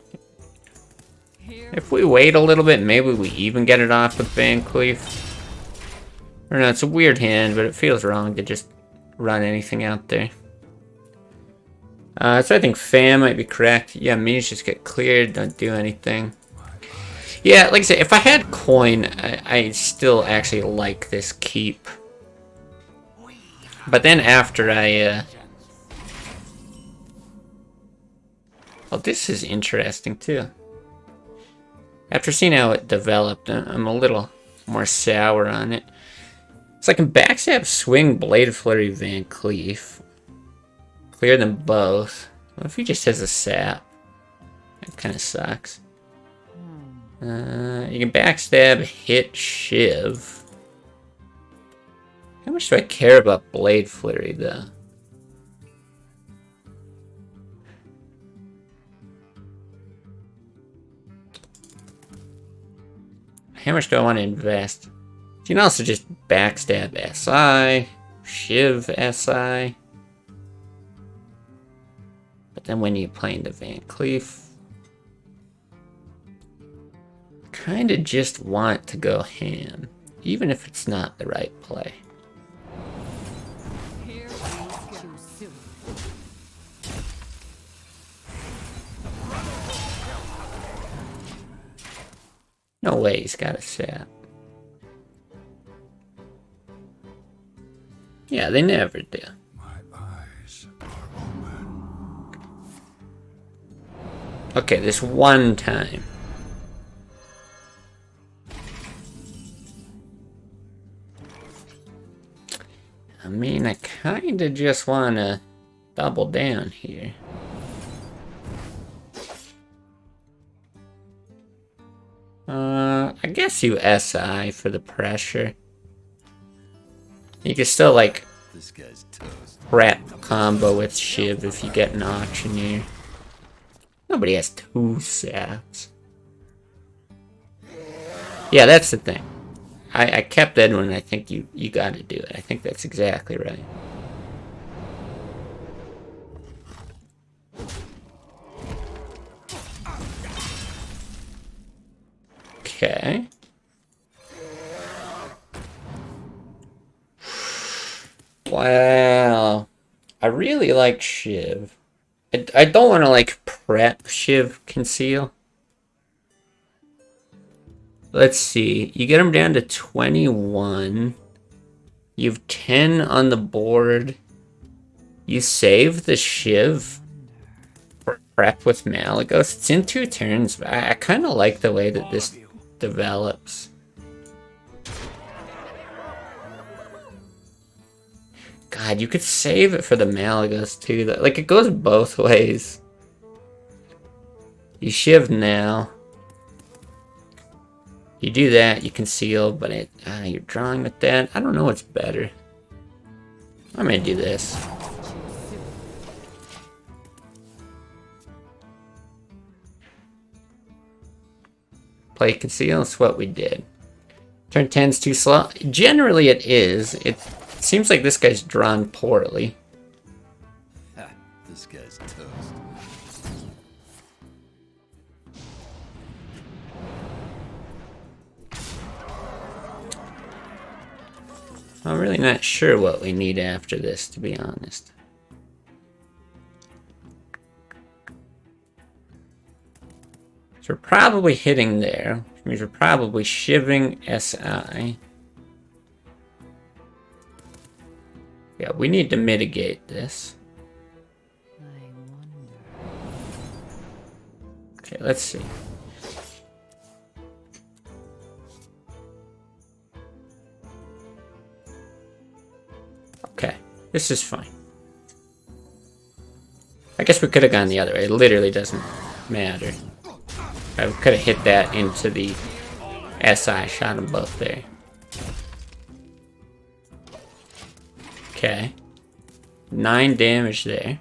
If we wait a little bit, maybe we even get it off with Van Cleef. Or no, it's a weird hand, but it feels wrong to just run anything out there. So I think Fan might be correct. Yeah, minis just get cleared, don't do anything. Yeah, like I said, if I had coin, I still actually like this keep. But then after oh, this is interesting too. After seeing how it developed, I'm a little more sour on it. So I can backstab, swing, Blade Flurry, Van Cleef. Clear them both. What if he just has a sap? That kind of sucks. You can backstab, hit, Shiv. How much do I care about Blade Flurry though? How much do I want to invest? You can also just backstab SI, Shiv SI. But then when you play into Van Cleef, kinda just want to go ham, even if it's not the right play. Here we go. Soon. No way he's got a sap. Yeah, they never do. My eyes are open. Okay, this one time. I mean, I kinda just wanna double down here. I guess you SI for the pressure. You can still, like, This guy's toast. prep combo with Shiv if you get an auctioneer. Nobody has 2 saps. Yeah, that's the thing. I kept Edwin, and I think you gotta do it. I think that's exactly right. Okay. Wow. I really like Shiv. I don't want to, like, prep Shiv Conceal. Let's see. You get him down to 21. You have 10 on the board. You save the Shiv for prep with Malygos. It's in 2 turns, but I kind of like the way that this develops. God, you could save it for the Malygos too. Like, it goes both ways. You Shiv now. You do that, you conceal, but you're drawing with that. I don't know what's better. I'm gonna do this. Play conceal, that's what we did. Turn 10's too slow. Generally it is. It seems like this guy's drawn poorly. Ha, this guy's toast. I'm really not sure what we need after this, to be honest. So we're probably hitting there, which means we're probably shivving SI. Yeah, we need to mitigate this. Okay, let's see. Okay, this is fine. I guess we could have gone the other way. It literally doesn't matter. I could have hit that into the SI, shot them both there. Okay. 9 damage there.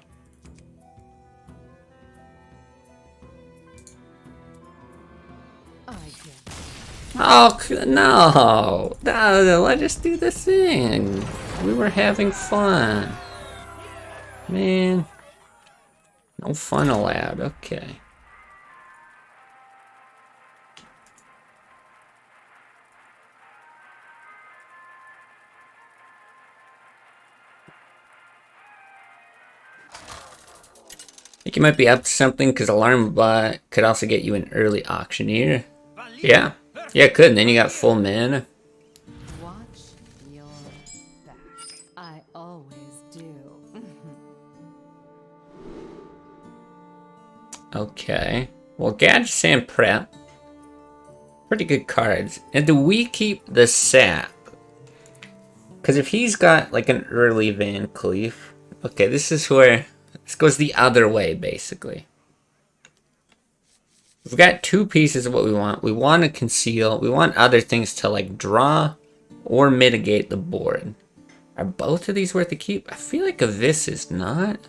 Oh, no! No, let us do the thing. We were having fun. Man. No fun allowed. Okay. I think you might be up to something, because Alarm Bot could also get you an early Auctioneer. Yeah. Yeah, it could, and then you got full mana. Watch your back. I always do. Okay. Well, Gadget and Prep. Pretty good cards. And do we keep the sap? Because if he's got like an early Van Cleef. Okay, this is where this goes the other way, basically. We've got 2 pieces of what we want. We want to conceal. We want other things to like draw or mitigate the board. Are both of these worth a keep? I feel like this is not.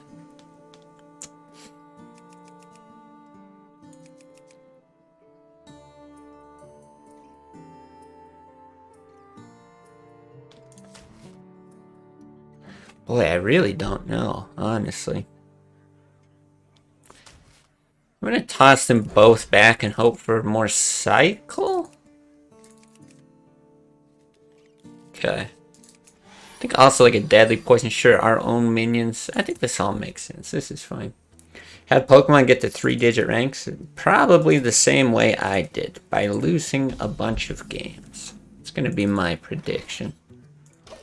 Boy, I really don't know, honestly. I'm gonna toss them both back and hope for more cycle? Okay. I think also like a deadly poison, sure, our own minions. I think this all makes sense. This is fine. Had Pokemon get to 3-digit ranks? Probably the same way I did, by losing a bunch of games. It's gonna be my prediction.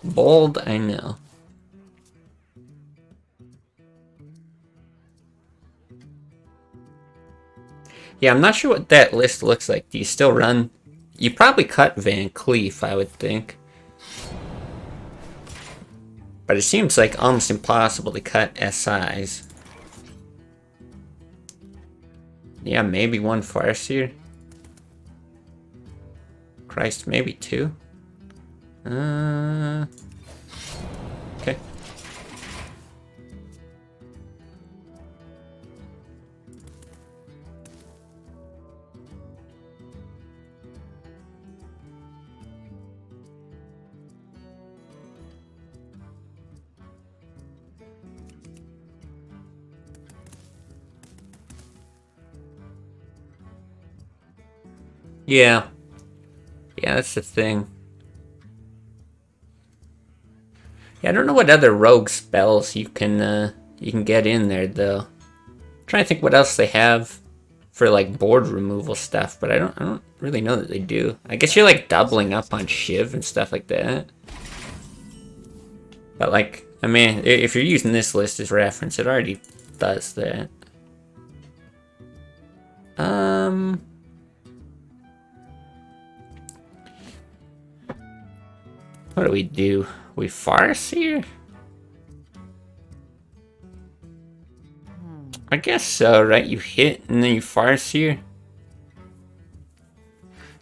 Bold, I know. Yeah, I'm not sure what that list looks like. Do you still run? You probably cut Van Cleef, I would think. But it seems like almost impossible to cut SIs. Yeah, maybe one Farseer. Christ, maybe 2. Okay. Yeah. Yeah, that's the thing. Yeah, I don't know what other rogue spells you can get in there though. I'm trying to think what else they have for like board removal stuff, but I don't really know that they do. I guess you're like doubling up on Shiv and stuff like that. But like, I mean, if you're using this list as reference, it already does that. What do we do? We farce here? I guess so, right? You hit and then you farce here.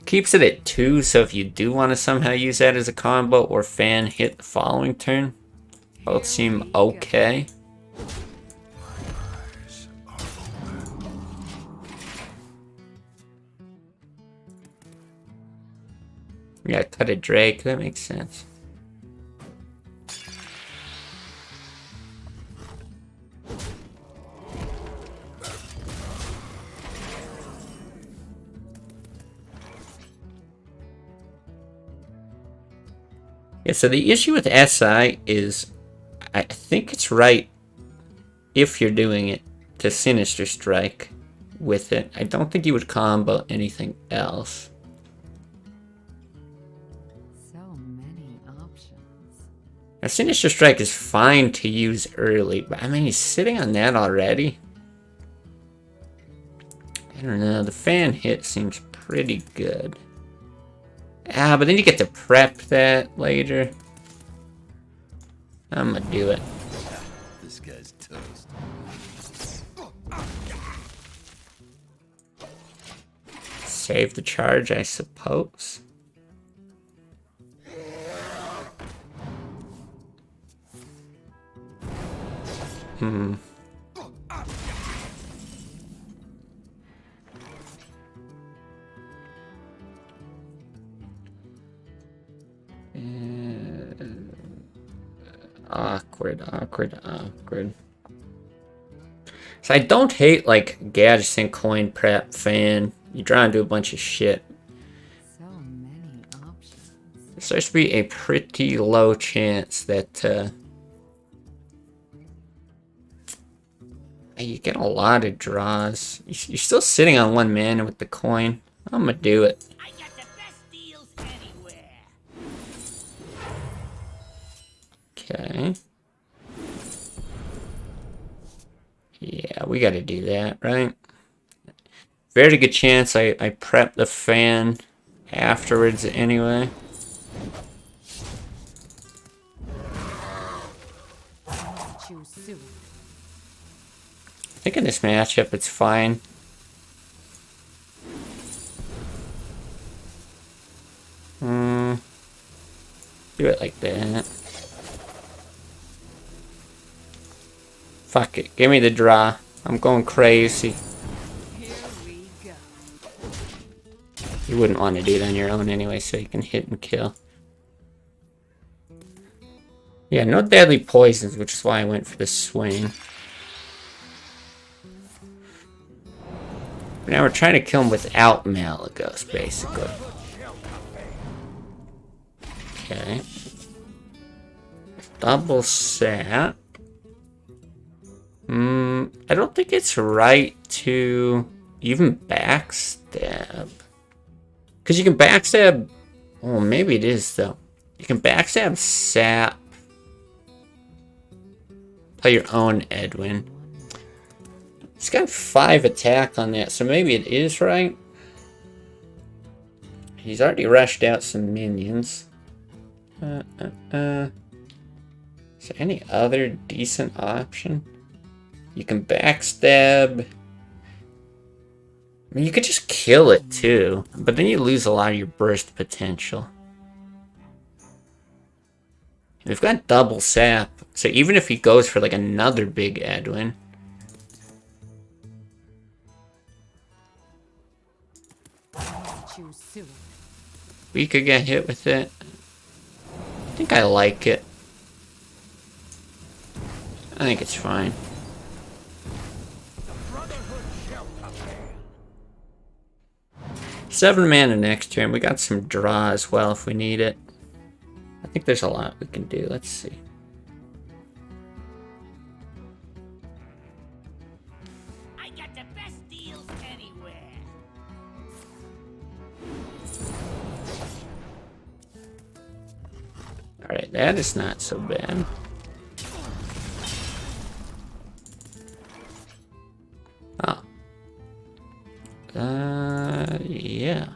Keeps it at 2, so if you do want to somehow use that as a combo or fan hit the following turn, both seem okay. Yeah, cut a Drake, that makes sense. Yeah, so the issue with SI is, I think it's right if you're doing it to Sinister Strike with it. I don't think you would combo anything else. So many options. Now, Sinister Strike is fine to use early, but I mean, he's sitting on that already. I don't know, the fan hit seems pretty good. Ah, but then you get to prep that later. I'm gonna do it. This guy's toast. Save the charge, I suppose. Awkward. So I don't hate like Gadgeting, coin prep, fan. You draw into a bunch of shit. So many options. There starts to be a pretty low chance that you get a lot of draws. You're still sitting on 1 mana with the coin. I'm gonna do it. I got the best deals anywhere. Okay. Yeah, we gotta do that, right? Very good chance I prep the fan afterwards anyway. Choose soon. I think in this matchup it's fine. Do it like that. Fuck it, give me the draw. I'm going crazy. Here we go. You wouldn't want to do it on your own anyway, so you can hit and kill. Yeah, no deadly poisons, which is why I went for the swing. Now we're trying to kill him without Malygos, basically. Okay. Double sat. I don't think it's right to even backstab. Because you can backstab... Oh, maybe it is, though. You can backstab sap. Play your own Edwin. He's got 5 attack on that, so maybe it is right. He's already rushed out some minions. Is there any other decent option? You can backstab. I mean, you could just kill it too, but then you lose a lot of your burst potential. We've got double sap, so even if he goes for like another big Edwin, Choose soon. we could get hit with it. I think I like it. I think it's fine. Brotherhood shall prevail. 7 mana next turn. We got some draw as well if we need it. I think there's a lot we can do. Let's see. I got the best deals anywhere. Alright, that is not so bad. Oh. Yeah.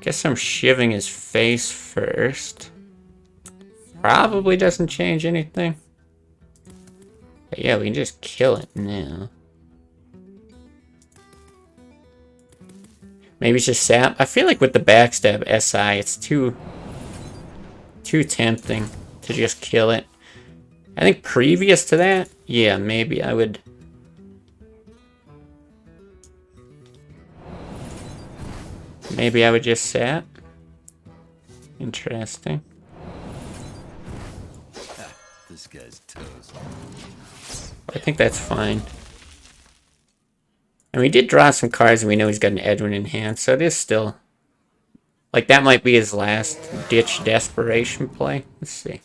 Guess I'm shivving his face first. Probably doesn't change anything. But yeah, we can just kill it now. Maybe it's just sap. I feel like with the backstab SI, it's too tempting to just kill it. I think previous to that, yeah, maybe I would. Maybe I would just sap. Interesting. This guy's toast. I think that's fine. And we did draw some cards and we know he's got an Edwin in hand, so it is still... Like, that might be his last ditch desperation play. Let's see.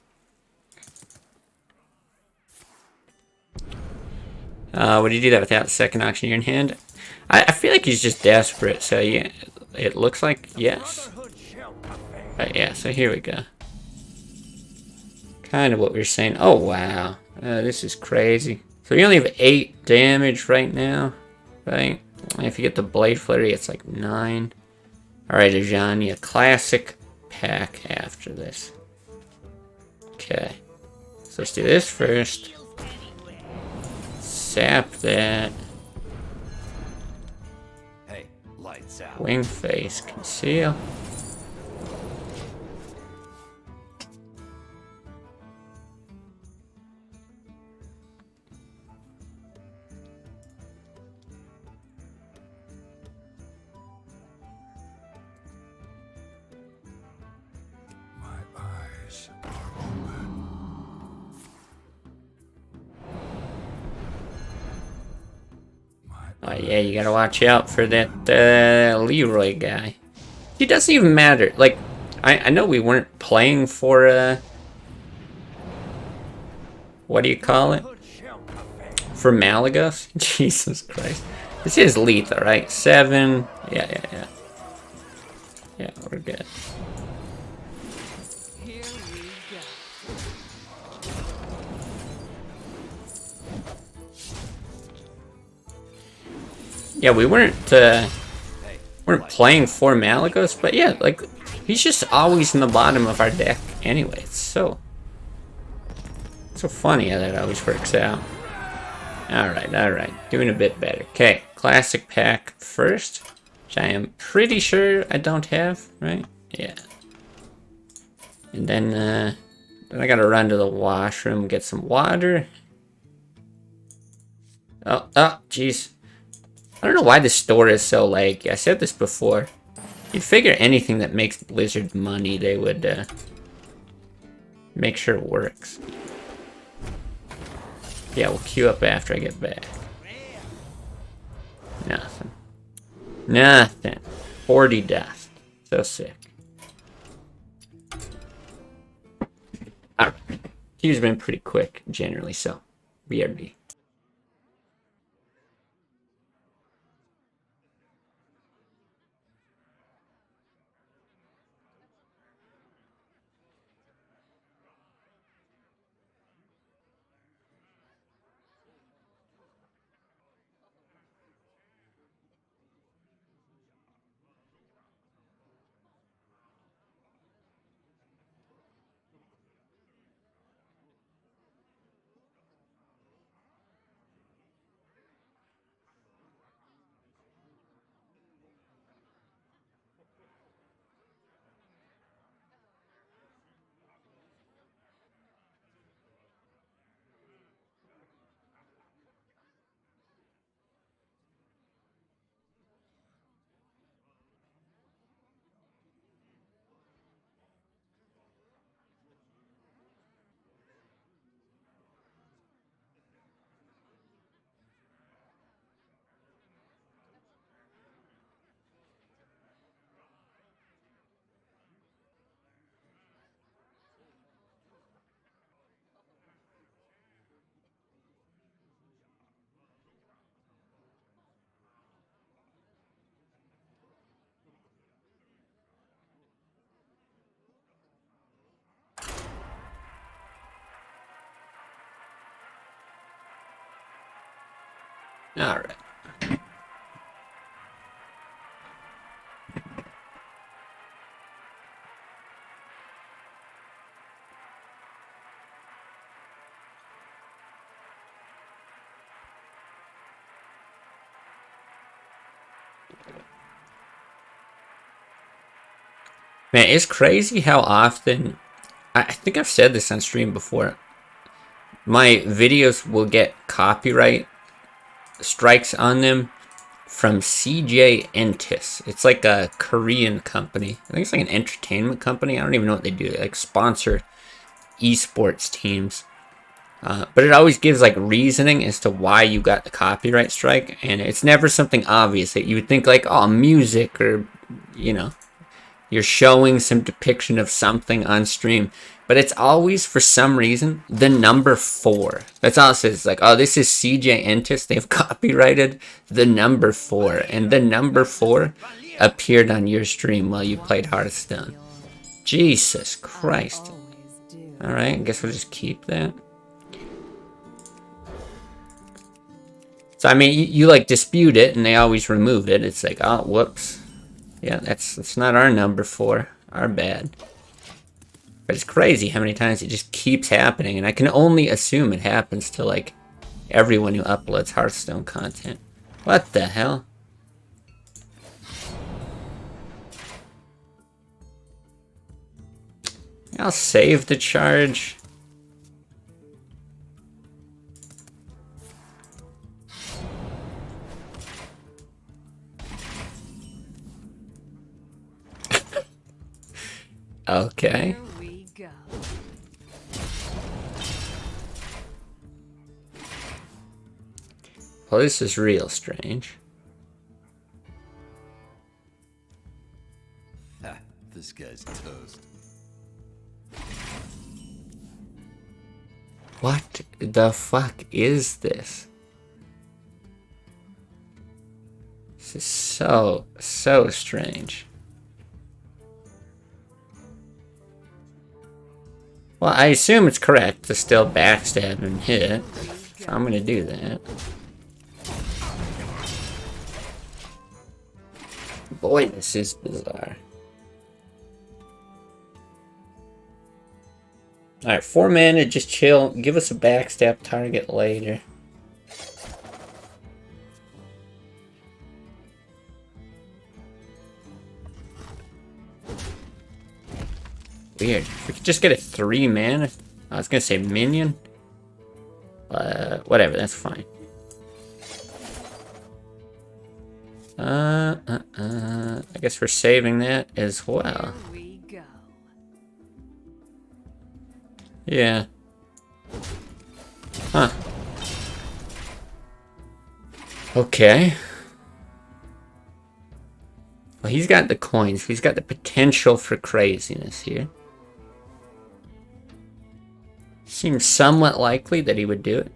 Would you do that without the second auctioneer in hand? I feel like he's just desperate, so yeah, it looks like yes. Brotherhood shall prevail. But yeah, so here we go. Kind of what we were saying. Oh, wow. This is crazy. So we only have 8 damage right now, right? And if you get the Blade Flurry, it's like 9. Alright, Ajani, a classic pack after this. Okay. So let's do this first. Deals anywhere. Sap that. Hey, lights out. Wing face, conceal. My eyes are open. Oh yeah, you gotta watch out for that Leroy guy. He doesn't even matter. Like, I know we weren't playing for what do you call it? Brotherhood shall prevail. For Malygos? Jesus Christ. This is lethal, right? 7. Yeah. Yeah, we're good. Here we go. Yeah, we weren't playing for Malygos, but yeah, like he's just always in the bottom of our deck anyway. It's so funny how that always works out. Alright. Doing a bit better. Okay, classic pack first, which I am pretty sure I don't have, right? Yeah. And then I gotta run to the washroom, get some water. Oh, jeez. I don't know why the store is so laggy. I said this before. You'd figure anything that makes Blizzard money, they would make sure it works. Yeah, we'll queue up after I get back. Nothing. 40 death. So sick. Alright. Queue's been pretty quick, generally, so BRB. Alright. Man, it's crazy how often, I think I've said this on stream before, my videos will get copyright strikes on them from CJ Entis. It's like a Korean company. I think it's like an entertainment company. I don't even know what they do. They like sponsor esports teams. But it always gives like reasoning as to why you got the copyright strike, and it's never something obvious that you would think like, oh, music, or you know, you're showing some depiction of something on stream. But it's always, for some reason, the number 4. That's all it says. It's like, oh, this is CJ Entis. They've copyrighted the number 4. And the number 4 appeared on your stream while you played Hearthstone. Jesus Christ. Alright, I guess we'll just keep that. So, I mean, you like dispute it, and they always remove it. It's like, oh, whoops. Yeah, that's not our number 4. Our bad. But it's crazy how many times it just keeps happening, and I can only assume it happens to, like, everyone who uploads Hearthstone content. What the hell? I'll save the charge. Okay. Well, this is real strange. Ha, this guy's toast. What the fuck is this? This is so strange. Well, I assume it's correct to still backstab and hit, so I'm gonna do that. Boy, this is bizarre. Alright, 4 mana, just chill. Give us a backstab target later. Weird. If we could just get a 3 mana. I was gonna say minion. Whatever, that's fine. I guess we're saving that as well. Yeah. Huh. Okay. Well, he's got the coins. He's got the potential for craziness here. Seems somewhat likely that he would do it.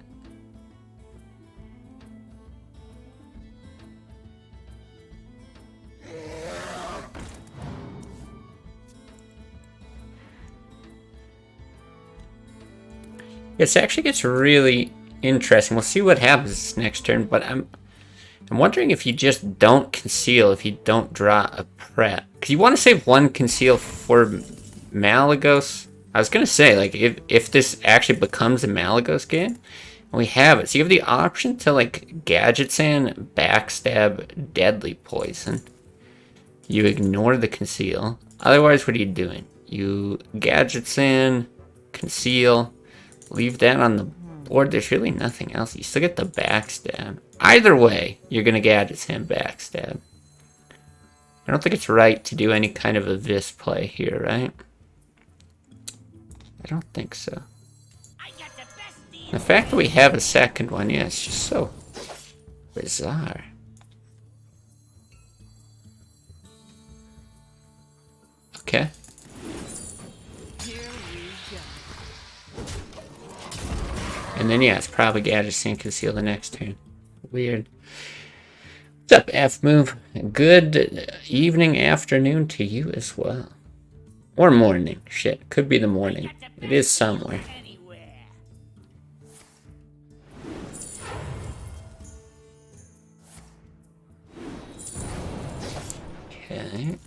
This actually gets really interesting. We'll see what happens this next turn, but I'm wondering if you just don't conceal if you don't draw a prep. Because you want to save 1 conceal for Malygos. I was going to say, like, if this actually becomes a Malygos game, and we have it. So you have the option to, like, Gadget Sand, Backstab, Deadly Poison. You ignore the conceal. Otherwise, what are you doing? You Gadget Sand, Conceal, leave that on the board. There's really nothing else. You still get the backstab. Either way, you're going to Gadget Sand backstab. I don't think it's right to do any kind of a Vis play here, right? I don't think so. The fact that we have a second one, yeah, it's just so bizarre. Okay. And then, yeah, it's probably Gadget Sand Conceal the next turn. Weird. What's up, F-Move? Good evening, afternoon to you as well. Or morning. Shit, could be the morning. It is somewhere. Alright.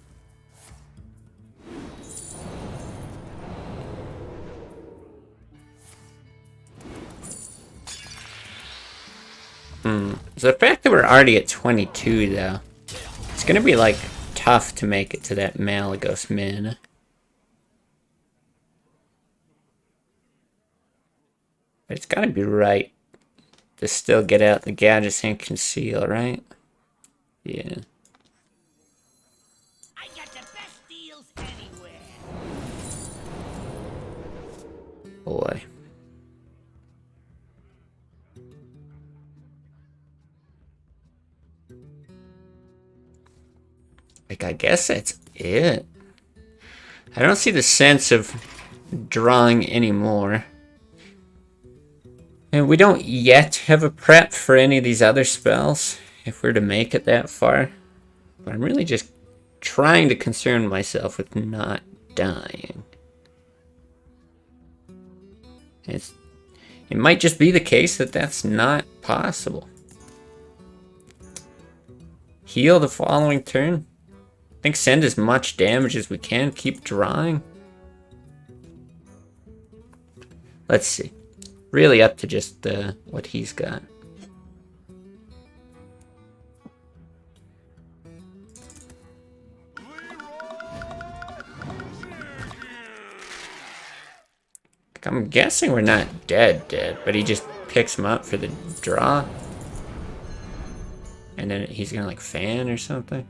So the fact that we're already at 22, though, it's gonna be, like, tough to make it to that Malygos min. But it's gotta be right to still get out the gadgets and conceal, right? Yeah. I got the best deals anywhere. Boy. Like, I guess that's it. I don't see the sense of drawing anymore. And we don't yet have a prep for any of these other spells, if we're to make it that far. But I'm really just trying to concern myself with not dying. It might just be the case that that's not possible. Heal the following turn. I think send as much damage as we can. Keep drawing. Let's see. Really up to just what he's got. I'm guessing we're not dead, but he just picks him up for the draw. And then he's gonna like fan or something.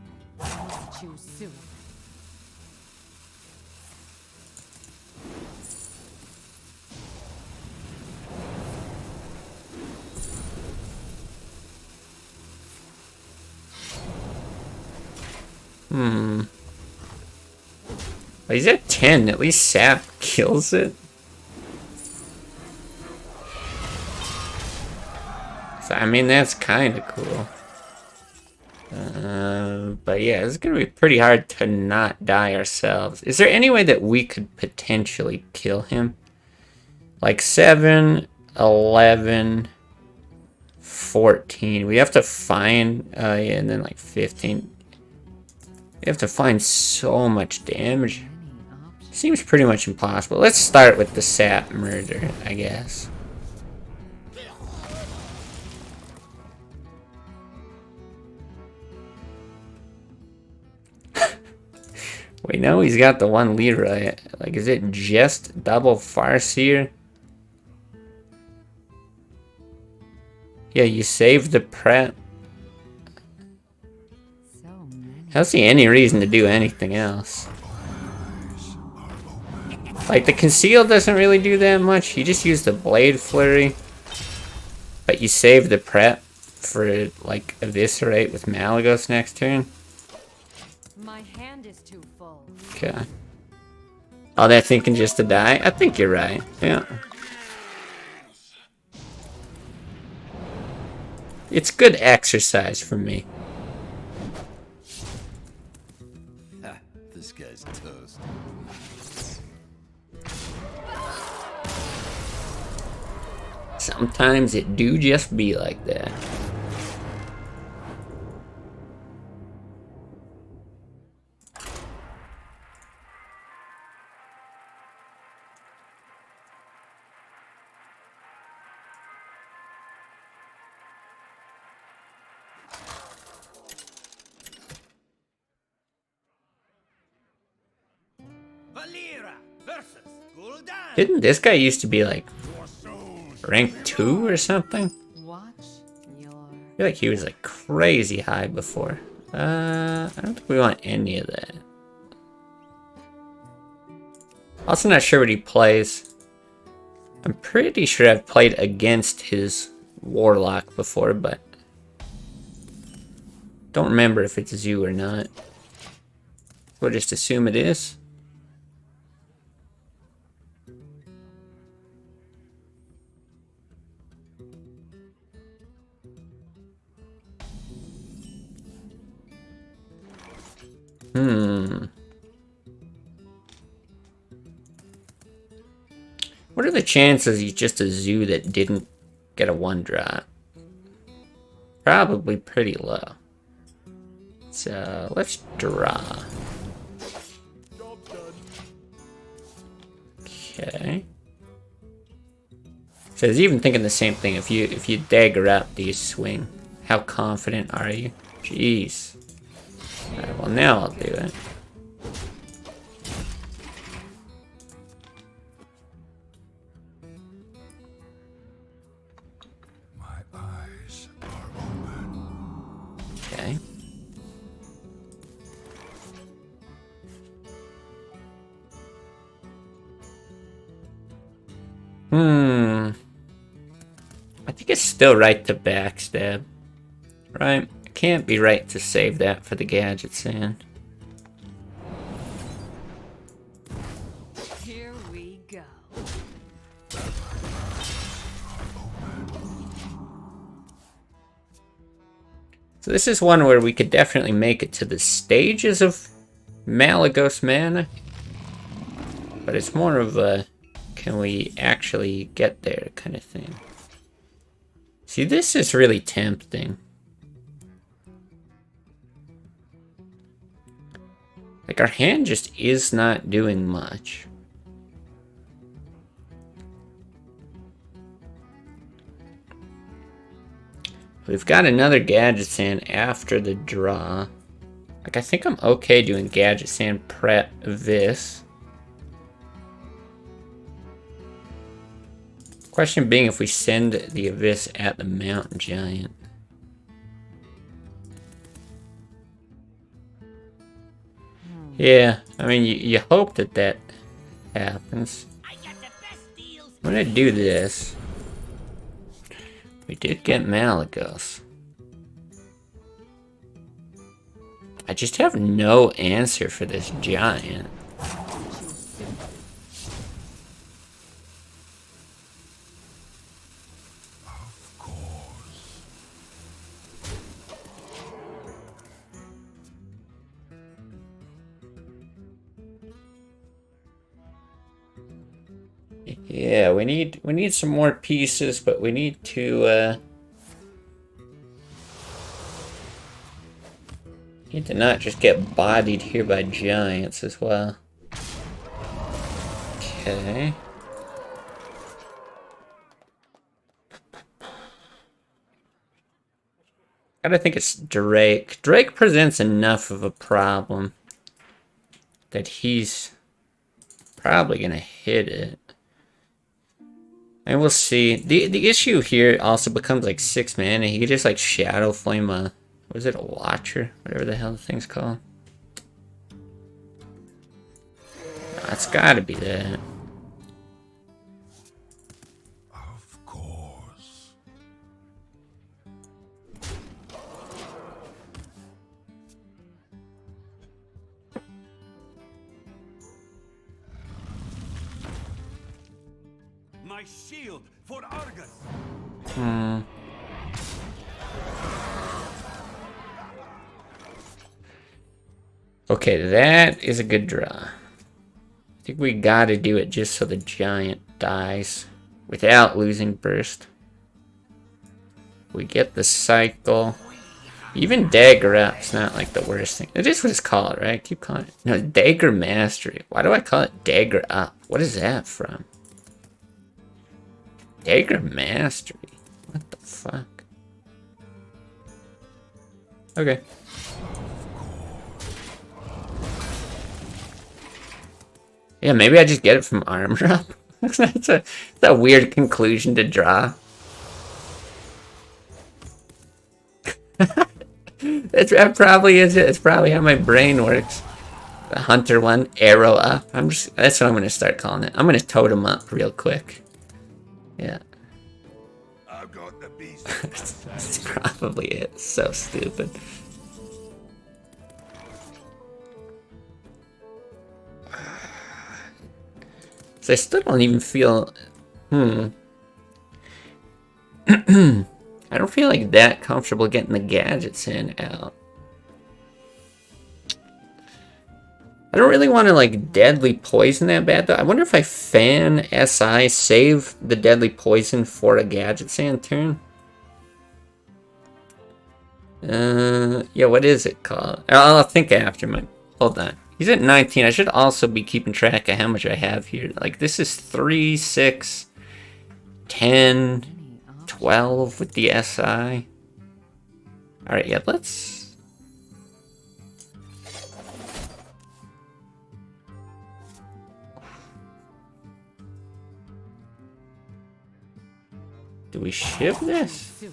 Choose soon. But he's at 10. At least Sap kills it. So, I mean, that's kind of cool. But yeah, it's gonna be pretty hard to not die ourselves. Is there any way that we could potentially kill him? Like 7, 11, 14. We have to find, yeah, and then like 15. We have to find so much damage. Seems pretty much impossible. Let's start with the Sap murder, I guess. We know he's got the one Leroy. Like, is it just double Farseer? Yeah, you saved the prep. So many. I don't see any reason to do anything else. Like, the conceal doesn't really do that much. You just use the blade flurry. But you save the prep for, like, eviscerate with Malygos next turn. My hand is too full. Okay. Oh, they're thinking just to die? I think you're right. Yeah. It's good exercise for me. Ha, this guy's toast. Sometimes it do just be like that. Valera versus Gul'dan. Didn't this guy used to be like rank 2 or something? Watch your. I feel like he was like crazy high before. I don't think we want any of that. Also not sure what he plays. I'm pretty sure I've played against his Warlock before, but don't remember if it's Zoo or not. We'll just assume it is. What are the chances he's just a Zoo that didn't get a 1-drop? Probably pretty low. So let's draw. Okay. So I was even thinking the same thing. If you dagger up, do you swing? How confident are you? Jeez. Alright, well now I'll do it. My eyes are open. Okay. I think it's still right to backstab. Right? It can't be right to save that for the gadget sand. Here we go. So this is one where we could definitely make it to the stages of Malygos mana. But it's more of a, can we actually get there kind of thing. See, this is really tempting. Like, our hand just is not doing much. We've got another gadget sand after the draw. Like, I think I'm okay doing gadget sand prep this. Question being if we send the Abyss at the Mountain Giant. Yeah, I mean, you hope that that happens. I got the best deals. I'm gonna do this. We did get Malygos. I just have no answer for this giant. Of course. Yeah, we need some more pieces, but we need to not just get bodied here by giants as well. Okay. Gotta think it's Drake. Drake presents enough of a problem that he's probably gonna hit it. And we'll see. The issue here also becomes like 6 mana. He could just like Shadow Flame a, what is it, a Watcher? Whatever the hell the thing's called. No, it's gotta be that. Of course. My shield for Argus. Okay, that is a good draw. I think we gotta do it just so the giant dies without losing burst. We get the cycle. Even dagger up's not like the worst thing. It is what it's called, right? I keep calling it. No, dagger mastery. Why do I call it dagger up? What is that from? Dagger mastery. What the fuck? Okay. Yeah, maybe I just get it from armor up. That's a weird conclusion to draw. That probably is it. It's probably how my brain works. The hunter one, arrow up. That's what I'm gonna start calling it. I'm gonna totem up real quick. Yeah. I've got the beast. That's probably it. So stupid. So I still don't even feel... I don't feel like that comfortable getting the gadgets in out. I don't really want to like deadly poison that bad though. I wonder if I fan SI, save the deadly poison for a gadget sand turn. Yeah, what is it called? I'll think after my... Hold on. He's at 19. I should also be keeping track of how much I have here. Like, this is 3, 6, 10, 12 with the SI. Alright, yeah, let's... Do we ship this?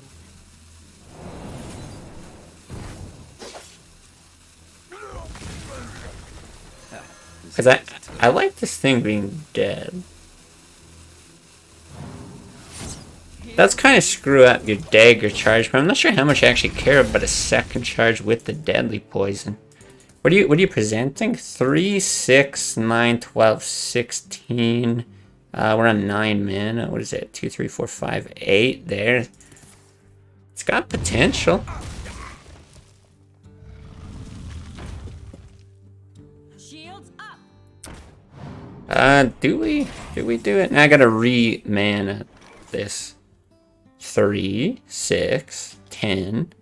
Because I like this thing being dead. That's kind of screw up your dagger charge, but I'm not sure how much I actually care about a second charge with the deadly poison. What are you presenting? 3, 6, 9, 12, 16. We're on 9 mana. What is it? 2, 3, 4, 5, 8 there. It's got potential. Shields up. Do we do it? Now I gotta re-mana this. 3, 6, 10,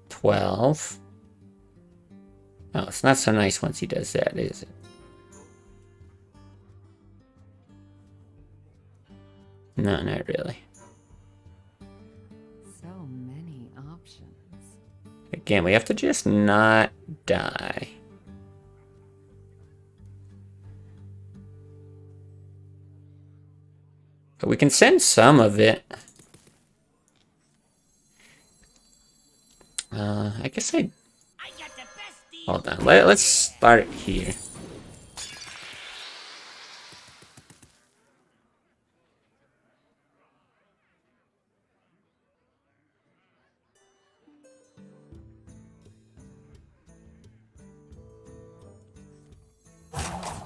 12. Oh, it's not so nice once he does that, is it? No, not really. So many options. Again, we have to just not die. But we can send some of it. I guess I got the best deal. hold on. Let's start here.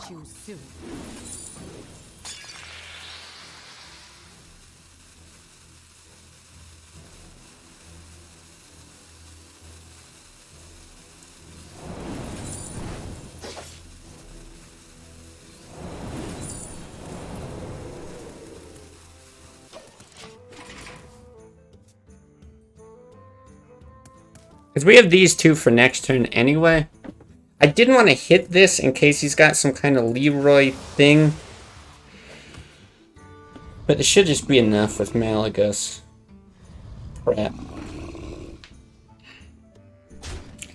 Choose soon. Because we have these two for next turn anyway. I didn't want to hit this in case he's got some kind of Leroy thing. But it should just be enough with Malygos. Crap.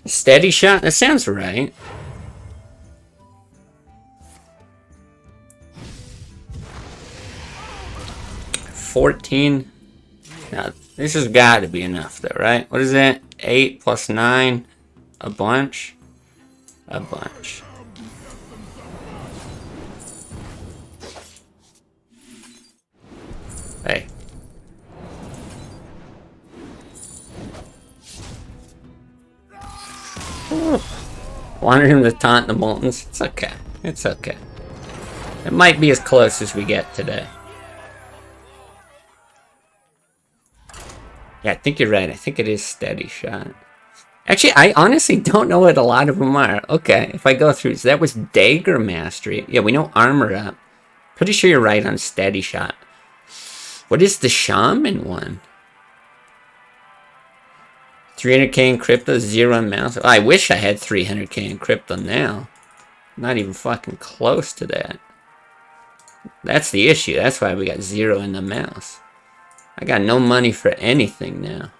Steady shot? That sounds right. $14. Now, this has got to be enough though, right? What is that? 8 plus 9? A bunch? A bunch. Hey. Ooh. Wanted him to taunt the Moltons. It's okay. It's okay. It might be as close as we get today. Yeah, I think you're right. I think it is steady shot. Actually, I honestly don't know what a lot of them are. Okay, if I go through... So that was Dagger Mastery. Yeah, we know Armor Up. Pretty sure you're right on steady shot. What is the Shaman one? 300k in crypto, 0 in mouse. Oh, I wish I had 300k in crypto now. Not even fucking close to that. That's the issue. That's why we got 0 in the mouse. I got no money for anything now.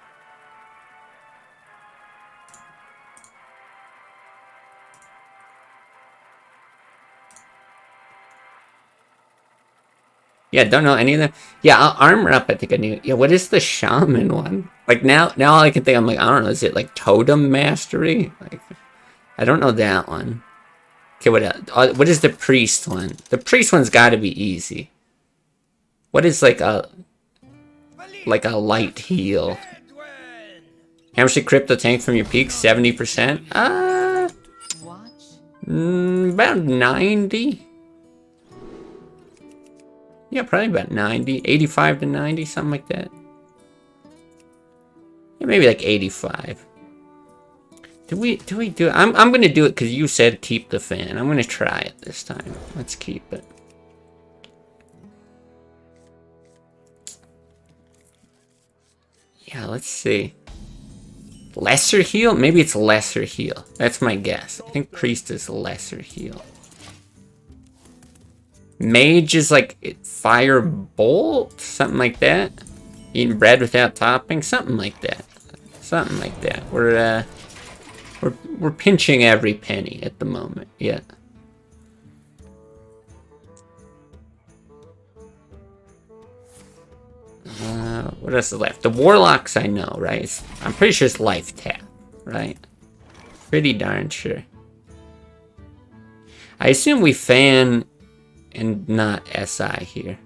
Yeah, don't know any of them. Yeah, I'll Armor Up, I think I knew. Yeah, what is the Shaman one? Like, now all I can think, I'm like, I don't know, is it like Totem Mastery? Like, I don't know that one. Okay, what else? What is the Priest one? The Priest one's gotta be easy. What is like a light heal? How much did crypto tank from your peak? 70%? About 90. Yeah, probably about 90. 85 to 90, something like that. Yeah, maybe like 85. Do we do it? I'm gonna do it because you said keep the fan. I'm gonna try it this time. Let's keep it. Yeah, let's see. Lesser heal? Maybe it's lesser heal. That's my guess. I think priest is lesser heal. Mage is like fire bolt? Something like that. Eating bread without topping? Something like that. Something like that. We're pinching every penny at the moment. Yeah. What else is left? The warlocks I know, right? I'm pretty sure it's life tap, right? Pretty darn sure. I assume we fan and not SI here.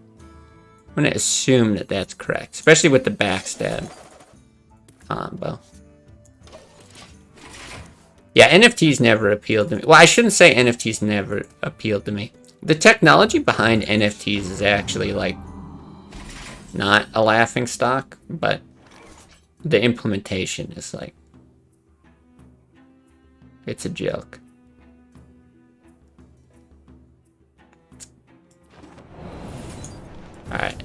I'm gonna assume that that's correct, especially with the backstab combo. Yeah, NFTs never appealed to me. Well, I shouldn't say NFTs never appealed to me. The technology behind NFTs is actually like not a laughing stock, but the implementation is like, it's a joke. Alright.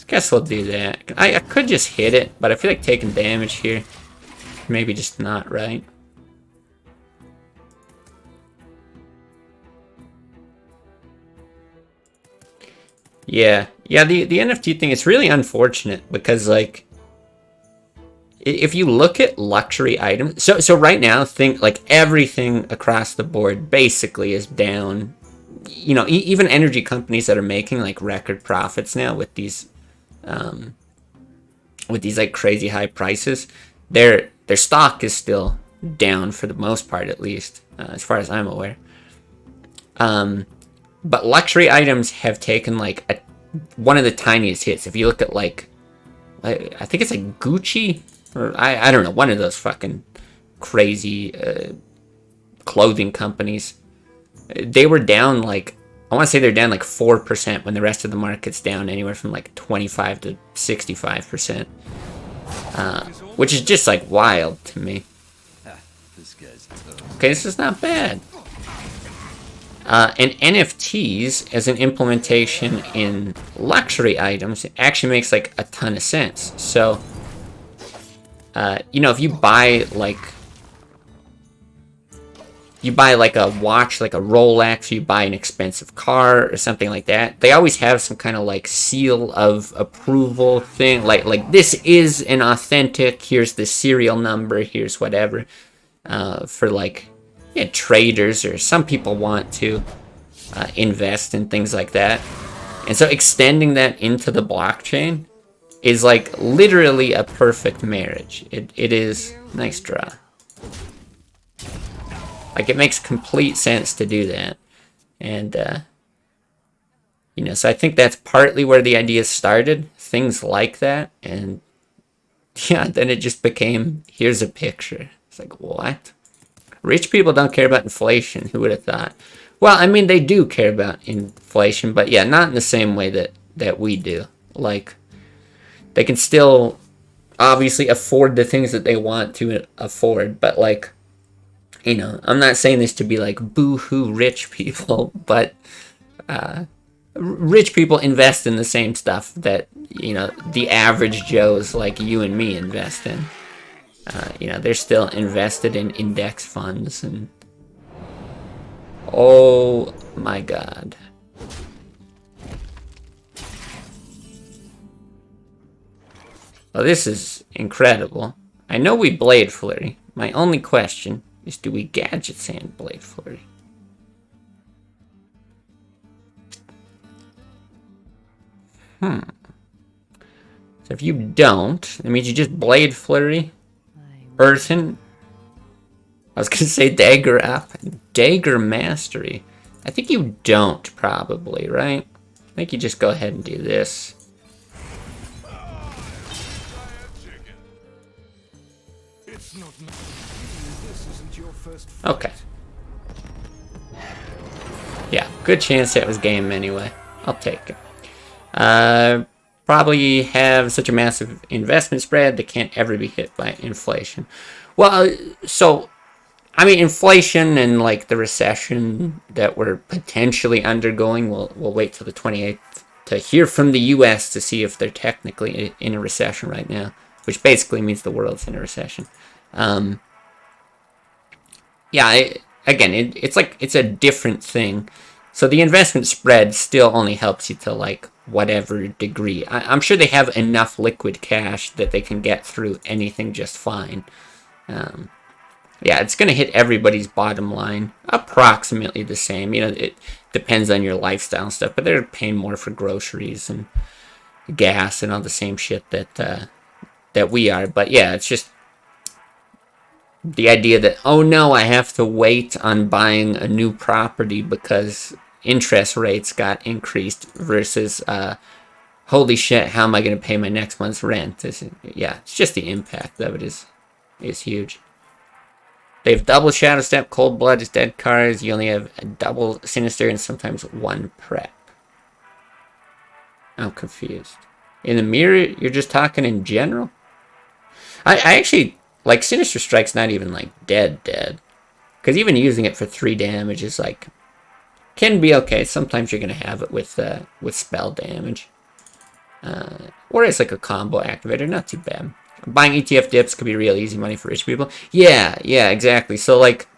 Guess we'll do that. I could just hit it, but I feel like taking damage here. Maybe just not right. Yeah. Yeah, the NFT thing, it's really unfortunate because, like, if you look at luxury items, so right now, think like everything across the board basically is down. You know, even energy companies that are making like record profits now with these like crazy high prices, their stock is still down for the most part, at least as far as I'm aware. But luxury items have taken like one of the tiniest hits. If you look at like, I think it's like Gucci, or I don't know, one of those fucking crazy clothing companies. They were down like, I want to say they're down like 4% when the rest of the market's down anywhere from like 25 to 65%. Which is just like wild to me. Okay, this is not bad. And NFTs as an implementation in luxury items actually makes like a ton of sense. So, you know, if you buy like a watch, like a Rolex, you buy an expensive car or something like that, they always have some kind of like seal of approval thing, like this is an authentic, here's the serial number, here's whatever, for like, yeah, traders, or some people want to invest in things like that. And so extending that into the blockchain is like literally a perfect marriage. It is. Nice draw. Like, it makes complete sense to do that. And you know, so I think that's partly where the idea started, things like that. And yeah, then it just became, here's a picture. It's like, what? Rich people don't care about inflation. Who would have thought? Well, I mean, they do care about inflation, but yeah, not in the same way that we do. Like, they can still obviously afford the things that they want to afford, but like, you know, I'm not saying this to be like boo-hoo rich people, but rich people invest in the same stuff that, you know, the average Joes like you and me invest in. You know, they're still invested in index funds and... Oh my god. Well, this is incredible. I know we Blade Flurry. My only question is, do we Gadget Sand Blade Flurry? So if you don't, that means you just Blade Flurry. Earthen. I was gonna say Dagger Up. Dagger Mastery. I think you don't, probably, right? I think you just go ahead and do this. Okay. Yeah, good chance that was game anyway. I'll take it. Probably have such a massive investment spread that can't ever be hit by inflation. Well, so, I mean, inflation and like the recession that we're potentially undergoing, we'll wait till the 28th to hear from the US to see if they're technically in a recession right now, which basically means the world's in a recession. Yeah, again, it's a different thing. So the investment spread still only helps you to like whatever degree. I'm sure they have enough liquid cash that they can get through anything just fine. Yeah, it's going to hit everybody's bottom line approximately the same. You know, it depends on your lifestyle and stuff, but they're paying more for groceries and gas and all the same shit that we are. But yeah, it's just the idea that, oh no, I have to wait on buying a new property because interest rates got increased versus holy shit, how am I going to pay my next month's rent? Yeah, it's just the impact of it is huge. They have double Shadow Step, Cold Blood is dead cards. You only have a double Sinister and sometimes one prep. I'm confused. In the mirror, you're just talking in general? I actually, like, Sinister Strike's not even, like, dead. Because even using it for 3 damage is, like, can be okay. Sometimes you're going to have it with spell damage. Or it's like a combo activator, not too bad. Buying ETF dips could be real easy money for rich people. Yeah, exactly. So, like,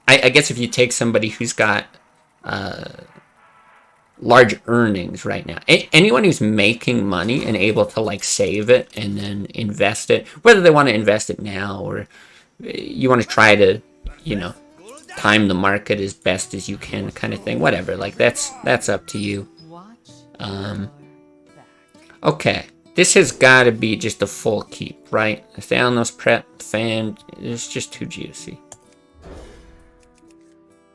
I guess if you take somebody who's got large earnings right now, anyone who's making money and able to, like, save it and then invest it, whether they want to invest it now or you want to try to, you know, time the market as best as you can kind of thing, whatever. Like, that's up to you. Okay. This has got to be just a full keep, right? Thalanos, Prep, Fan, it's just too juicy.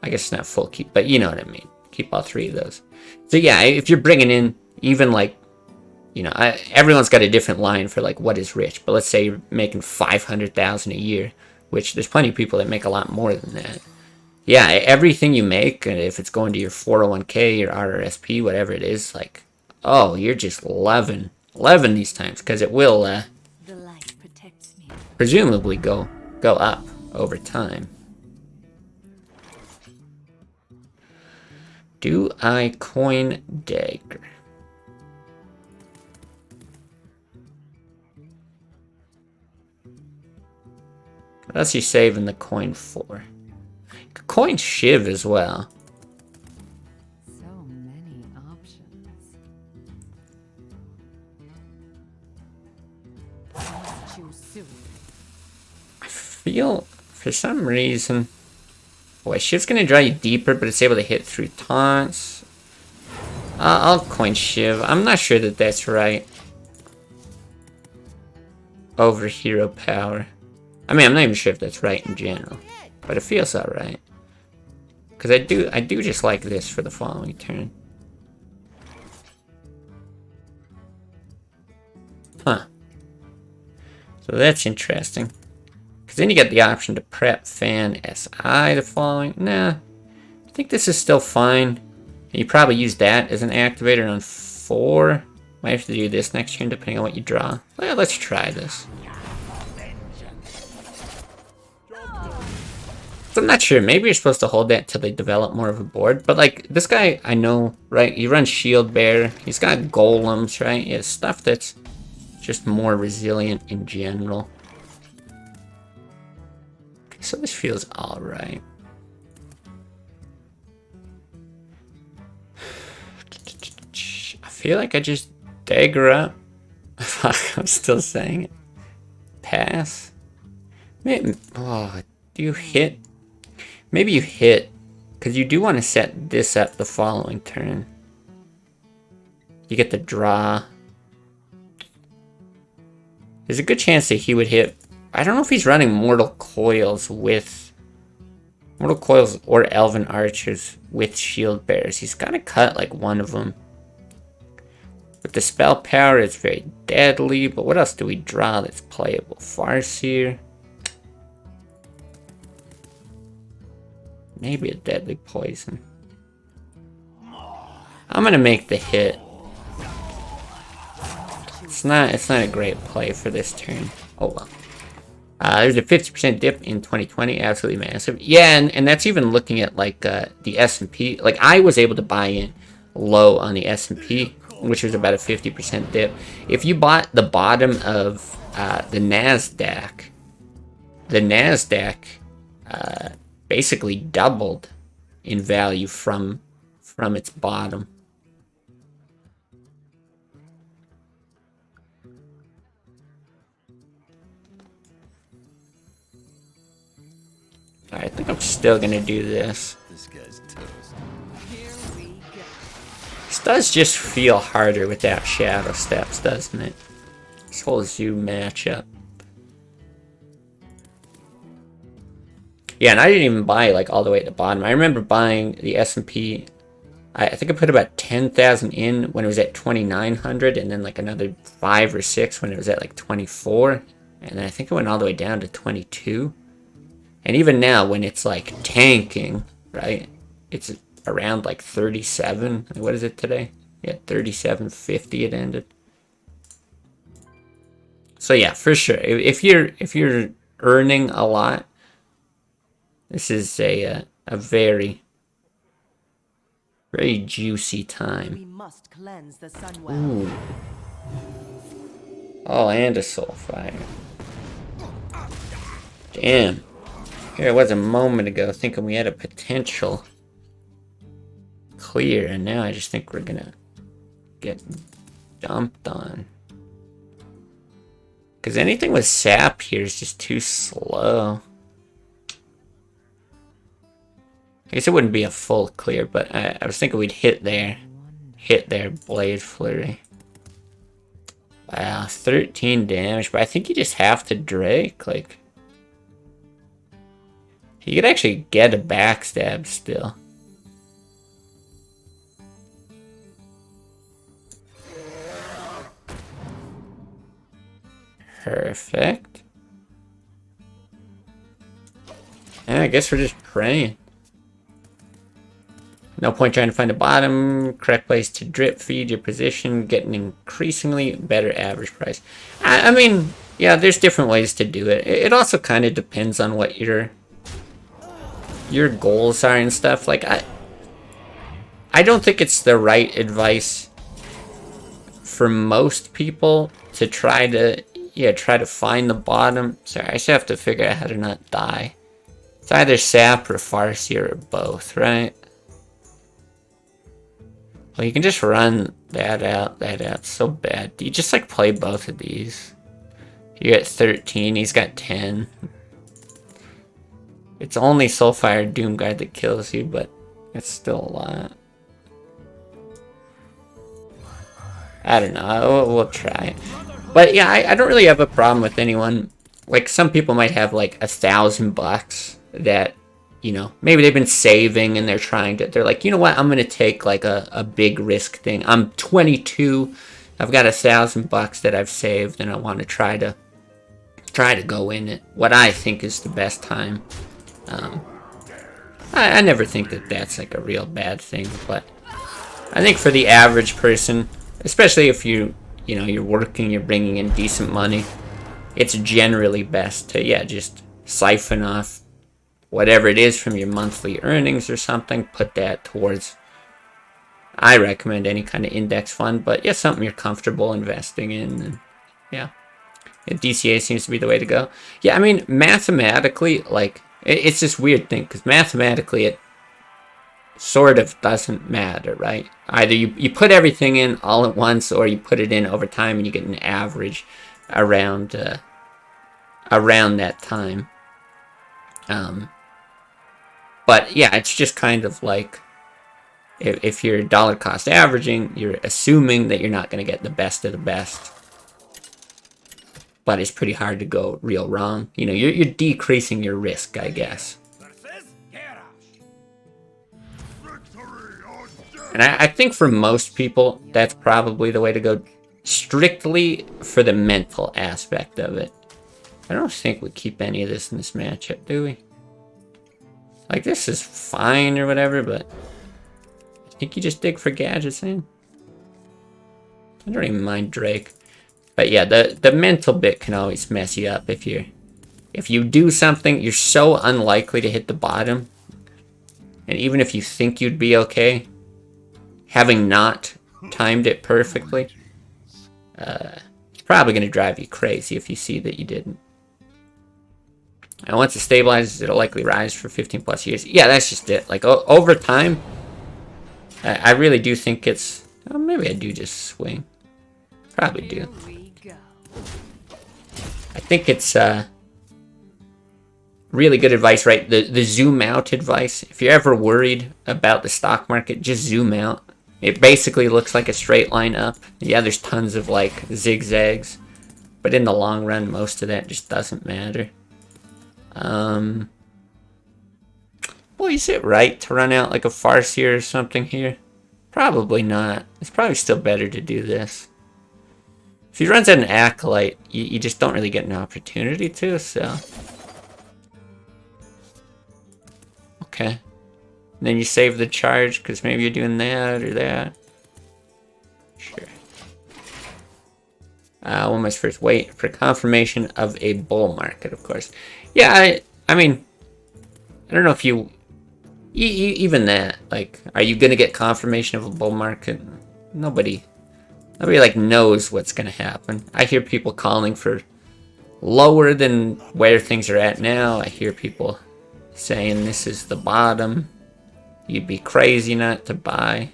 I guess it's not full keep, but you know what I mean. Keep all 3 of those. So yeah, if you're bringing in even like, you know, everyone's got a different line for like what is rich. But let's say you're making $500,000 a year, which there's plenty of people that make a lot more than that. Yeah, everything you make, and if it's going to your 401k, your RRSP, whatever it is, like, oh, you're just loving these times, because it will The light protects me. presumably go up over time. Do I coin dagger? What else are you saving the coin for? You could coin shiv as well. So many options. Let's choose soon. I feel, for some reason... Boy, shiv's gonna draw you deeper, but it's able to hit through taunts. I'll coin shiv. I'm not sure that that's right. Over hero power. I mean, I'm not even sure if that's right in general, but it feels alright. Because I do just like this for the following turn. Huh. So that's interesting. Because then you get the option to prep Fan SI the following. Nah. I think this is still fine. You probably use that as an activator on 4. Might have to do this next turn depending on what you draw. Well, let's try this. So I'm not sure. Maybe you're supposed to hold that till they develop more of a board. But like this guy, I know, right? He runs Shield Bear. He's got golems, right? He has stuff that's just more resilient in general. Okay, so this feels alright. I feel like I just dagger up. Fuck, I'm still saying it. Pass. Maybe, oh, do you hit? Maybe you hit, because you do want to set this up the following turn. You get the draw. There's a good chance that he would hit. I don't know if he's running Mortal Coils with... Mortal Coils or Elven Archers with Shield Bearers. He's got to cut like one of them. With the spell power, it's very deadly. But what else do we draw that's playable? Farseer. Maybe a deadly poison. I'm gonna make the hit. It's not a great play for this turn. Oh well. There's a 50% dip in 2020, absolutely massive. Yeah, and that's even looking at like the S&P. Like I was able to buy in low on the S&P, which was about a 50% dip. If you bought the bottom of the NASDAQ, the NASDAQ basically doubled in value from its bottom. I think I'm still gonna do this. This guy's toast. Here we go. This does just feel harder without shadow steps, doesn't it? This whole zoo matchup. Yeah, and I didn't even buy like all the way at the bottom. I remember buying the S&P. I think I put about 10,000 in when it was at 2,900, and then like another 5 or 6 when it was at like 24, and then I think it went all the way down to 22. And even now, when it's like tanking, right? It's around like 37. What is it today? Yeah, 37.50 it ended. So yeah, for sure. If you're earning a lot, this is a very, very juicy time. We must cleanse the Sunwell. Ooh. Oh, and a Soulfire. Damn. Here I was a moment ago thinking we had a potential clear, and now I just think we're gonna get dumped on. Because anything with sap here is just too slow. I guess it wouldn't be a full clear, but I was thinking we'd hit there. Hit their Blade Flurry. Wow, 13 damage, but I think you just have to Drake, like... You could actually get a backstab still. Perfect. Yeah, I guess we're just praying. No point trying to find the bottom. Correct place to drip feed your position. Get an increasingly better average price. I mean, yeah, there's different ways to do it. It also kind of depends on what your goals are and stuff. Like, I don't think it's the right advice for most people to try to find the bottom. Sorry, I just have to figure out how to not die. It's either sap or Farseer or both, right? Well, you can just run that out, so bad. You just like play both of these. You're at 13, he's got 10. It's only Soulfire Doomguard that kills you, but it's still a lot. I don't know, we'll try. But yeah, I don't really have a problem with anyone. Like, some people might have like $1,000 that, you know, maybe they've been saving and they're like, you know what, I'm gonna take like a big risk thing. I'm 22, I've got $1,000 that I've saved, and I want to try to go in it. What I think is the best time. I never think that that's like a real bad thing, but I think for the average person, especially if you're working, you're bringing in decent money, it's generally best to, yeah, just siphon off whatever it is from your monthly earnings or something, put that towards, I recommend any kind of index fund, but yeah, something you're comfortable investing in, and yeah, DCA seems to be the way to go. Yeah, I mean, mathematically, like, it's this weird thing, because mathematically it sort of doesn't matter, right? Either you put everything in all at once, or you put it in over time and you get an average around that time. But yeah, it's just kind of like, if you're dollar cost averaging, you're assuming that you're not going to get the best of the best. But it's pretty hard to go real wrong. You know, you're decreasing your risk, I guess. And I think for most people, that's probably the way to go, strictly for the mental aspect of it. I don't think we keep any of this in this matchup, do we? Like, this is fine or whatever, but I think you just dig for gadgets in. I don't even mind Drake. But yeah, the mental bit can always mess you up if you do something, you're so unlikely to hit the bottom. And even if you think you'd be okay, having not timed it perfectly, it's probably going to drive you crazy if you see that you didn't. And once it stabilizes, it'll likely rise for 15 plus years. Yeah, that's just it. Like, over time, I really do think it's... Oh, maybe I do just swing. Probably do. I think it's really good advice, right? The zoom out advice. If you're ever worried about the stock market, just zoom out. It basically looks like a straight line up. Yeah, there's tons of like zigzags, but in the long run, most of that just doesn't matter. Well, is it right to run out like a Farseer or something here? Probably not. It's probably still better to do this. If he runs out an Acolyte, you just don't really get an opportunity to, so... Okay. And then you save the charge, because maybe you're doing that or that. Sure. One must first wait for confirmation of a bull market, of course. Yeah, I mean... I don't know if you... Even that, like, are you going to get confirmation of a bull market? Nobody like knows what's going to happen. I hear people calling for lower than where things are at now. I hear people saying this is the bottom. You'd be crazy not to buy.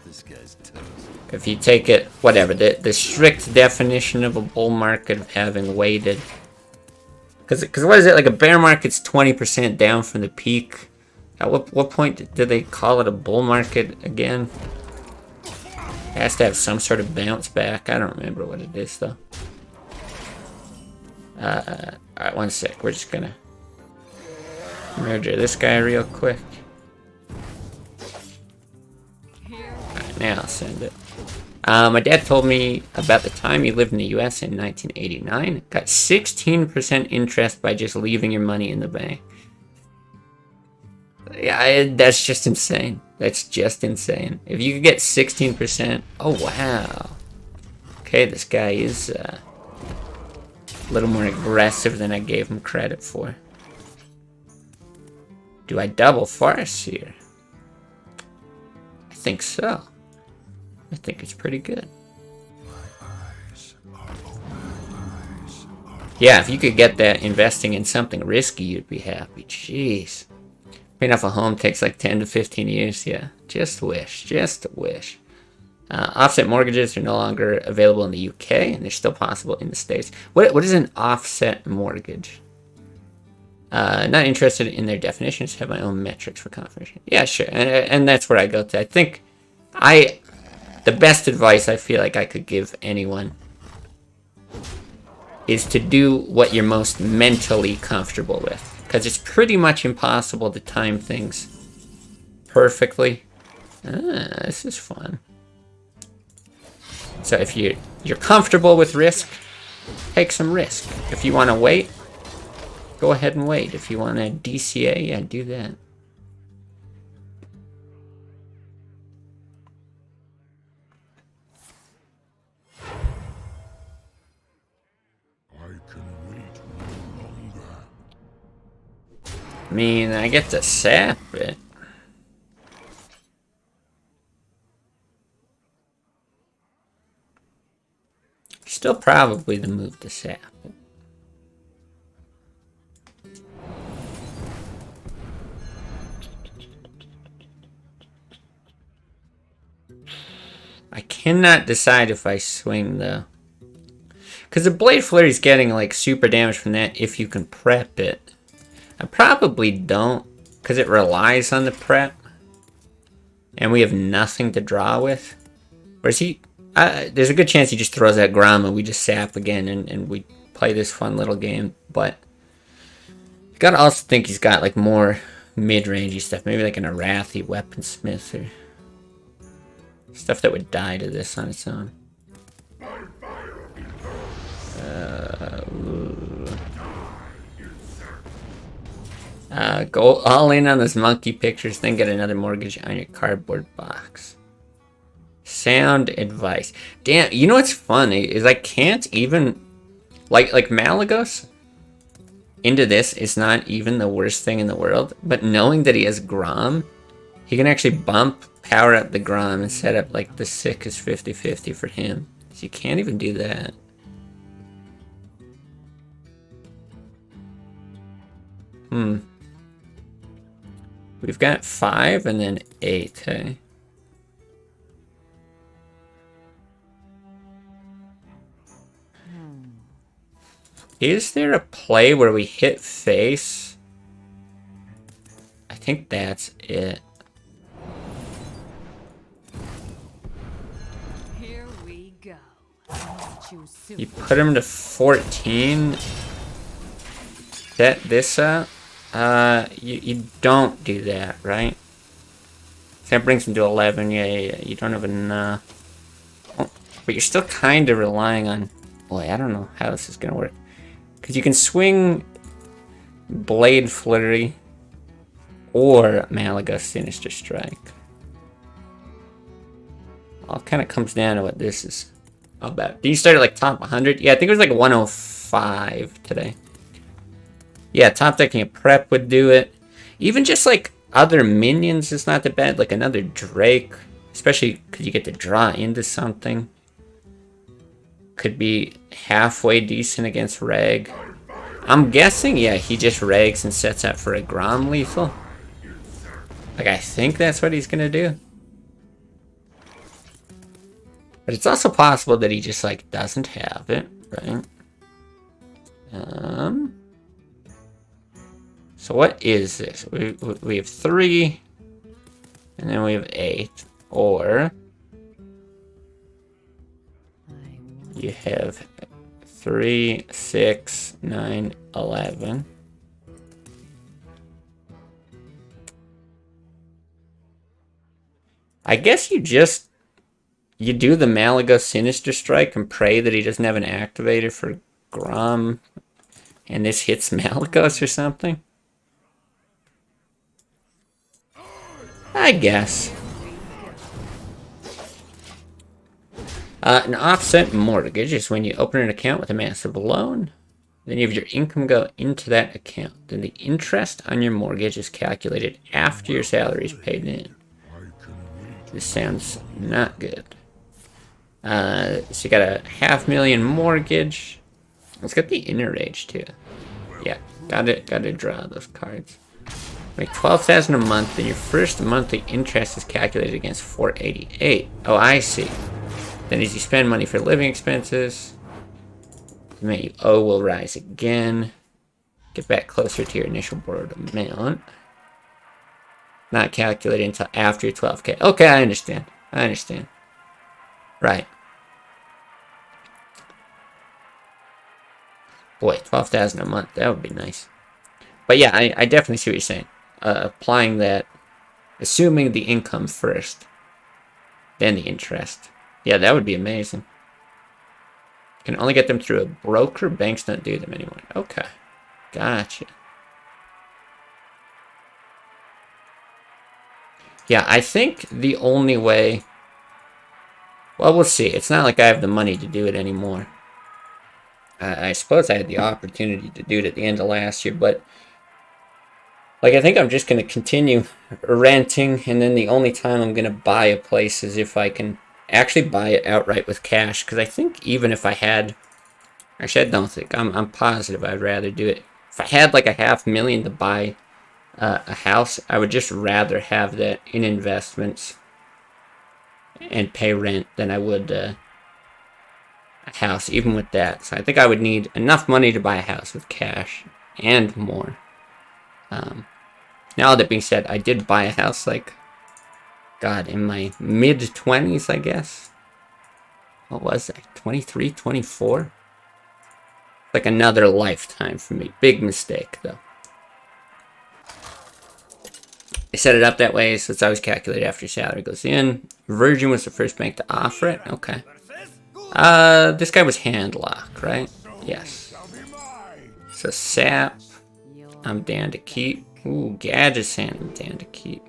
This guy's toast. If you take it, whatever, the strict definition of a bull market of having waited. Because what is it, like a bear market's 20% down from the peak. At what point did they call it a bull market again? It has to have some sort of bounce back. I don't remember what it is, though. Alright, one sec. We're just gonna merger this guy real quick. Alright, now I'll send it. My dad told me about the time he lived in the US in 1989. Got 16% interest by just leaving your money in the bank. Yeah, that's just insane. That's just insane. If you could get 16%, oh wow. Okay, this guy is a little more aggressive than I gave him credit for. Do I double Farseer? I think so. I think it's pretty good. Yeah, if you could get that investing in something risky, you'd be happy. Jeez. Paying off a home takes like 10 to 15 years. Yeah, just wish. Just wish. Offset mortgages are no longer available in the UK, and they're still possible in the States. What is an offset mortgage? Not interested in their definitions. Have my own metrics for confirmation. Yeah, sure. And that's where I go to. I think the best advice I feel like I could give anyone is to do what you're most mentally comfortable with. Because it's pretty much impossible to time things perfectly. This is fun. So if you're comfortable with risk, take some risk. If you want to wait, go ahead and wait. If you want to DCA, yeah, do that. I mean, I get to sap it. Still probably the move to sap it. I cannot decide if I swing though. Because the Blade Flurry is getting like super damage from that if you can prep it. I probably don't, because it relies on the prep. And we have nothing to draw with. Whereas there's a good chance he just throws that Grom and we just sap again and we play this fun little game. But you gotta also think he's got like more mid-rangey stuff. Maybe like an Arathi Weaponsmith or stuff that would die to this on its own. Go all in on those monkey pictures, then get another mortgage on your cardboard box. Sound advice. Damn, you know what's funny is I can't even like Malygos into this is not even the worst thing in the world, but knowing that he has Grom, he can actually power up the Grom and set up like the sickest 50-50 for him. So you can't even do that. We've got 5 and then 8, hey? Is there a play where we hit face? I think that's it. Here we go. Choose soon. You put him to 14. Set this up. You don't do that, right? So that brings him to 11. Yeah. You don't have enough. Oh, but you're still kind of relying on... Boy, I don't know how this is going to work. Because you can swing Blade Flurry or Malygos Sinister Strike. All kind of comes down to what this is about. Did you start at like top 100? Yeah, I think it was like 105 today. Yeah, top decking a prep would do it. Even just like other minions is not that bad. Like another Drake, especially because you get to draw into something. Could be halfway decent against Reg. I'm guessing, yeah, he just regs and sets up for a Grom lethal. Like, I think that's what he's gonna do. But it's also possible that he just, like, doesn't have it, right? So what is this? We have 3, and then we have 8, or you have 3, 6, 9, 11. I guess you do the Malygos Sinister Strike and pray that he doesn't have an activator for Grom, and this hits Malygos or something. I guess. An offset mortgage is when you open an account with a massive loan. Then you have your income go into that account. Then the interest on your mortgage is calculated after your salary is paid in. This sounds not good. So you got a $500,000 mortgage. Let's get the inner age too. Yeah, gotta draw those cards. Make $12,000 a month, then your first monthly interest is calculated against $488. Oh, I see. Then as you spend money for living expenses, the amount you owe will rise again. Get back closer to your initial borrowed amount. Not calculated until after your 12K. Okay, I understand. Right. Boy, 12,000 a month, that would be nice. But yeah, I definitely see what you're saying. Applying that, assuming the income first, then the interest. Yeah, that would be amazing. Can only get them through a broker. Banks don't do them anymore. Okay. Gotcha. Yeah, I think the only way... Well, we'll see. It's not like I have the money to do it anymore. I suppose I had the opportunity to do it at the end of last year, but... Like, I think I'm just going to continue renting, and then the only time I'm going to buy a place is if I can actually buy it outright with cash, because I think even if I had... Actually, I don't think. I'm positive I'd rather do it. If I had like a $500,000 to buy a house, I would just rather have that in investments and pay rent than I would a house, even with that. So I think I would need enough money to buy a house with cash and more. Now that being said, I did buy a house like, God, in my mid-20s, I guess. What was that? 23, 24? Like another lifetime for me. Big mistake, though. I set it up that way, so it's always calculated after your salary goes in. Virgin was the first bank to offer it. Okay. This guy was Handlock, right? Yes. So Sap, I'm down to keep. Ooh, Gadgesan, I'm down to keep.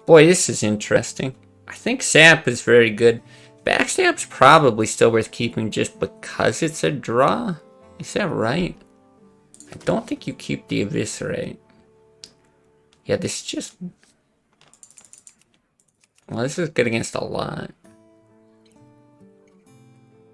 Boy, this is interesting. I think Sap is very good. Backstab's probably still worth keeping just because it's a draw. Is that right? I don't think you keep the Eviscerate. Yeah, this just... Well, this is good against a lot.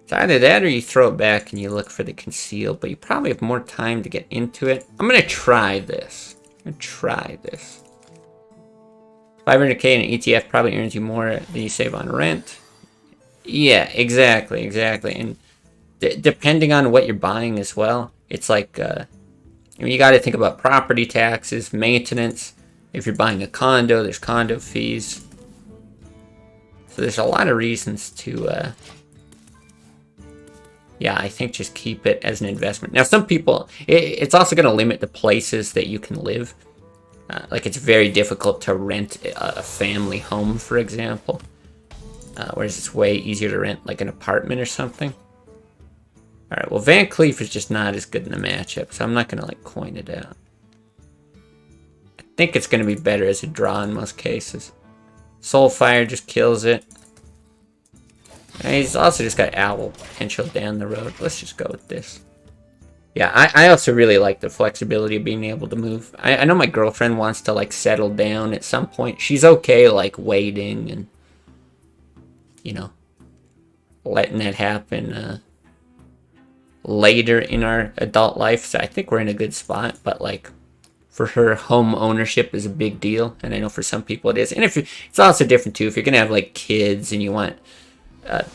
It's either that or you throw it back and you look for the conceal, but you probably have more time to get into it. I'm gonna try this. 500k in an ETF probably earns you more than you save on rent. Yeah, exactly. And depending on what you're buying as well, it's like, you got to think about property taxes, maintenance. If you're buying a condo, there's condo fees. So there's a lot of reasons to, yeah, I think just keep it as an investment. Now, some people, it's also going to limit the places that you can live. Like, it's very difficult to rent a family home, for example. Whereas it's way easier to rent, like, an apartment or something. Alright, well, Van Cleef is just not as good in the matchup, so I'm not going to, like, coin it out. I think it's going to be better as a draw in most cases. Soulfire just kills it. And he's also just got Owl potential down the road. Let's just go with this. Yeah, I also really like the flexibility of being able to move. I know my girlfriend wants to, like, settle down at some point. She's okay, like, waiting and, you know, letting that happen later in our adult life. So I think we're in a good spot. But, like, for her, home ownership is a big deal. And I know for some people it is. And if it's also different, too. If you're going to have, like, kids and you want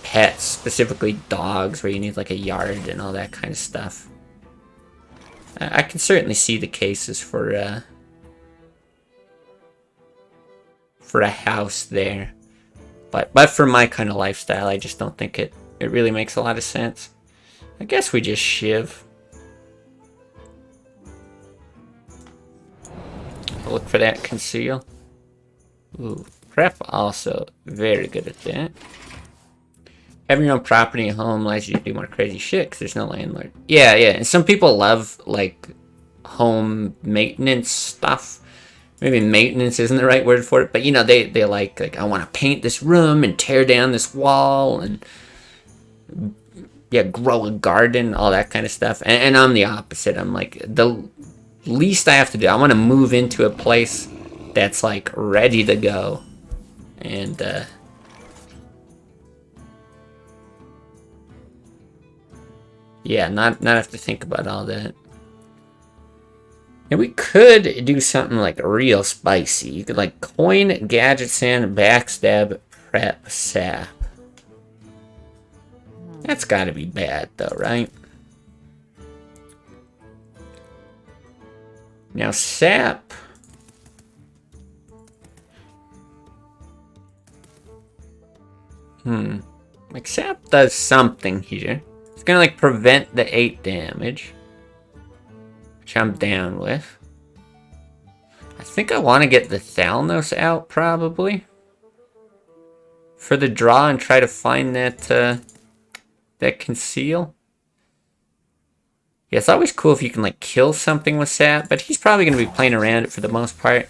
pets, specifically dogs, where you need, like, a yard and all that kind of stuff. I can certainly see the cases for a house there, but for my kind of lifestyle, I just don't think it really makes a lot of sense. I guess we just shiv. Look for that conceal. Ooh, prep also very good at that. Having your own property and home allows you to do more crazy shit because there's no landlord. Yeah, and some people love, like, home maintenance stuff. Maybe maintenance isn't the right word for it, but, you know, they like, I want to paint this room and tear down this wall and, yeah, grow a garden, all that kind of stuff. And I'm the opposite. I'm like, the least I have to do, I want to move into a place that's, like, ready to go. And, yeah, not have to think about all that. And we could do something, like, real spicy. You could, like, coin, gadget sand, backstab, prep, sap. That's gotta be bad, though, right? Now, sap. Like, sap does something here. It's gonna, like, prevent the 8 damage, which I'm down with. I think I want to get the Thalnos out, probably, for the draw and try to find that conceal. Yeah, it's always cool if you can, like, kill something with sap, but he's probably going to be playing around it for the most part.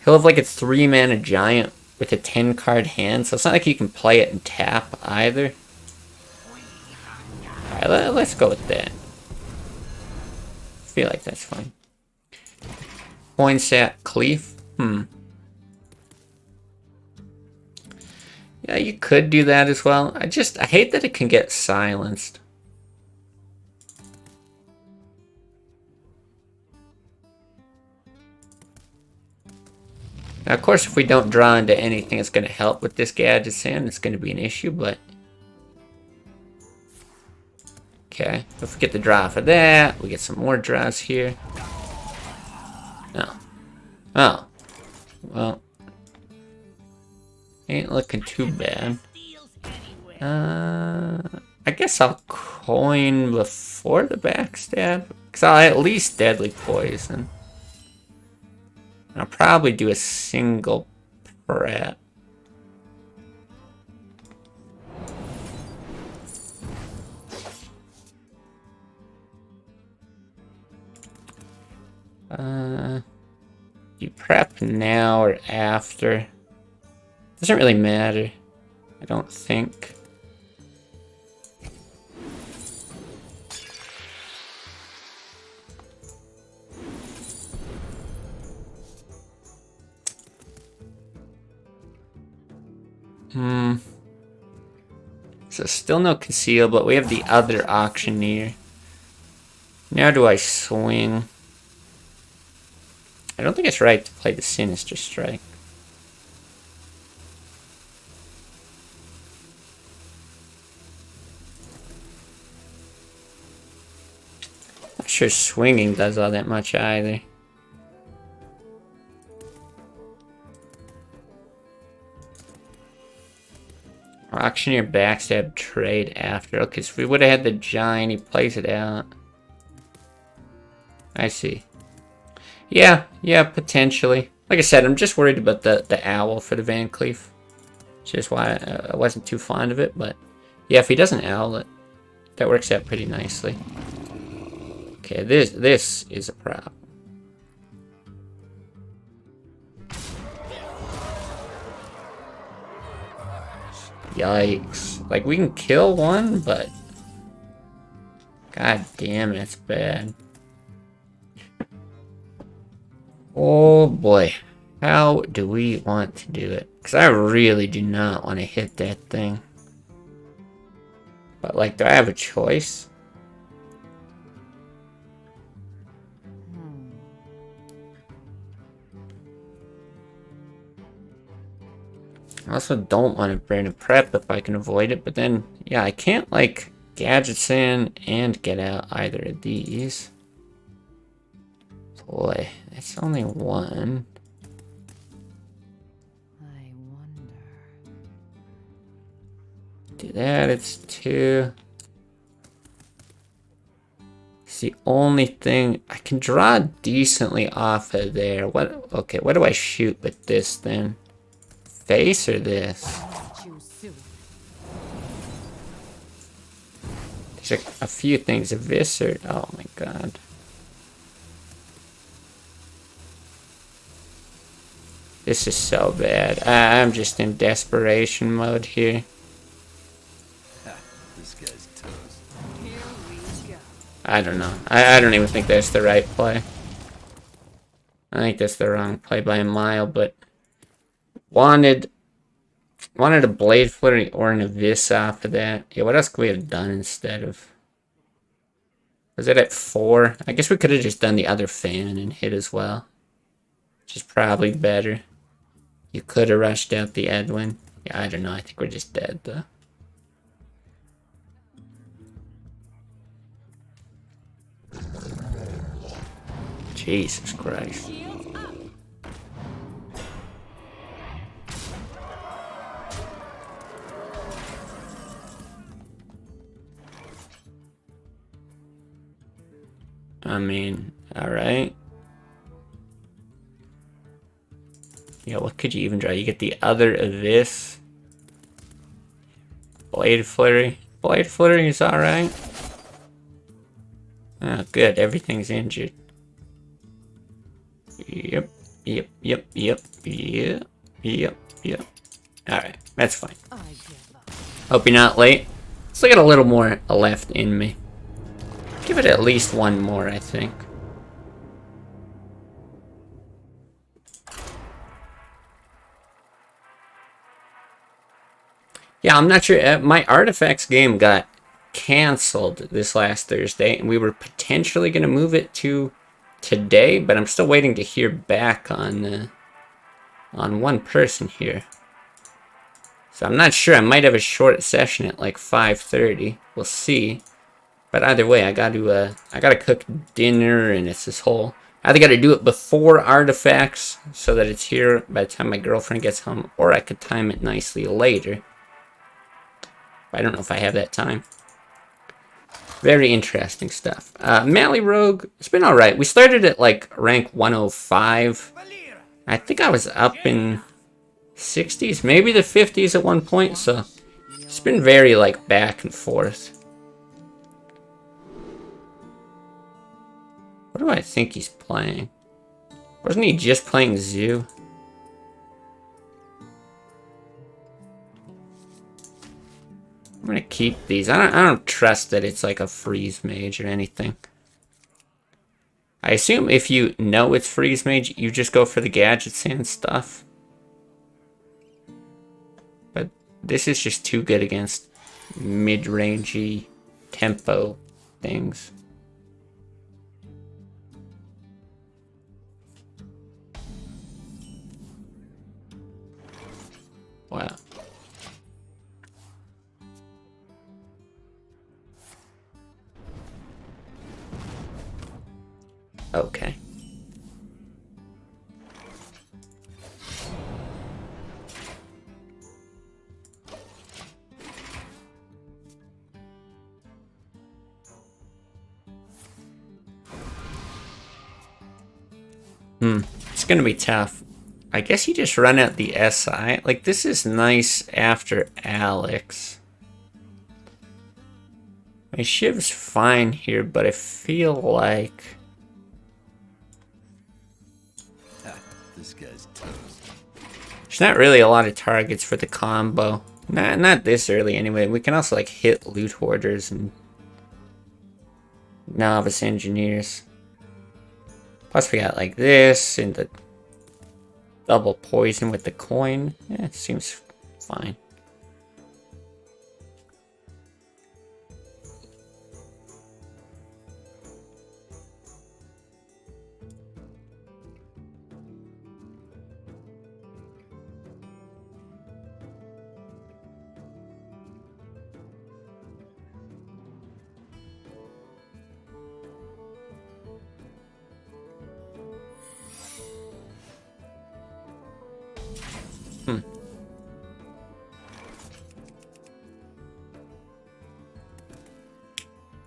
He'll have, like, a 3-mana giant with a 10-card hand, so it's not like you can play it and tap either. Alright, let's go with that. I feel like that's fine. Coin sat Cleef. Yeah, you could do that as well. I hate that it can get silenced. Now, of course, if we don't draw into anything that's going to help with this gadget sand, it's going to be an issue, but... Okay, if we get the draw for that, we get some more draws here. Oh. Well. Ain't looking too bad. I guess I'll coin before the backstab, because I'll at least deadly poison. I'll probably do a single prep. You prep now or after? Doesn't really matter, I don't think. So still no conceal, but we have the other auctioneer. Now do I swing? I don't think it's right to play the Sinister Strike. Not sure swinging does all that much either. Auctioneer backstab trade after. Okay, so if we would have had the giant, he plays it out. I see. Yeah, potentially. Like I said, I'm just worried about the owl for the Van Cleef. Which is why I wasn't too fond of it, but yeah, if he doesn't owl it, that works out pretty nicely. Okay, this is a problem. Yikes. Like, we can kill one, but god damn, it's bad. Oh boy. How do we want to do it? Because I really do not want to hit that thing. But, like, do I have a choice? I also don't want to burn a prep if I can avoid it, but then, yeah, I can't, like, gadgets in and get out either of these. Boy, that's only one. I wonder. Do that, it's two. It's the only thing I can draw decently off of there. Okay, what do I shoot with this then? Face or this? There's a few things. Eviscerate. Oh my god. This is so bad. I'm just in desperation mode here. This guy's toast. Here we go. I don't know. I don't even think that's the right play. I think that's the wrong play by a mile, but wanted a Blade Flurry or an Abyss off of that. Yeah, what else could we have done instead of... Was it at 4? I guess we could have just done the other fan and hit as well. Which is probably better. You could have rushed out the Edwin. Yeah, I don't know. I think we're just dead, though. Jesus Christ. Shields up. I mean, alright. Yeah, what could you even draw? You get the other Abyss. Blade Flurry. Blade Flurry is alright. Oh, good. Everything's injured. Yep. Alright, that's fine. I give up. Hope you're not late. Still got a little more left in me. Give it at least one more, I think. Yeah, I'm not sure. My Artifacts game got canceled this last Thursday, and we were potentially going to move it to today, but I'm still waiting to hear back on one person here. So I'm not sure. I might have a short session at like 5:30. We'll see. But either way, I gotta cook dinner, and it's this whole... I either gotta do it before Artifacts so that it's here by the time my girlfriend gets home, or I could time it nicely later. I don't know if I have that time. Very interesting stuff. Mally Rogue, it's been alright. We started at like rank 105. I think I was up in 60s, maybe the 50s at one point, so it's been very like back and forth. What do I think he's playing? Wasn't he just playing Zoo? I'm gonna keep these. I don't trust that it's like a freeze mage or anything. I assume if you know it's freeze mage, you just go for the gadgets and stuff. But this is just too good against mid-rangey tempo things. Wow. Okay. It's gonna be tough. I guess you just run out the SI. Like, this is nice after Alex. My Shiv's fine here, but I feel like... This guy's toast. There's not really a lot of targets for the combo. Not this early anyway. We can also like hit loot hoarders and novice engineers. Plus we got like this and the double poison with the coin. Yeah, it seems fine.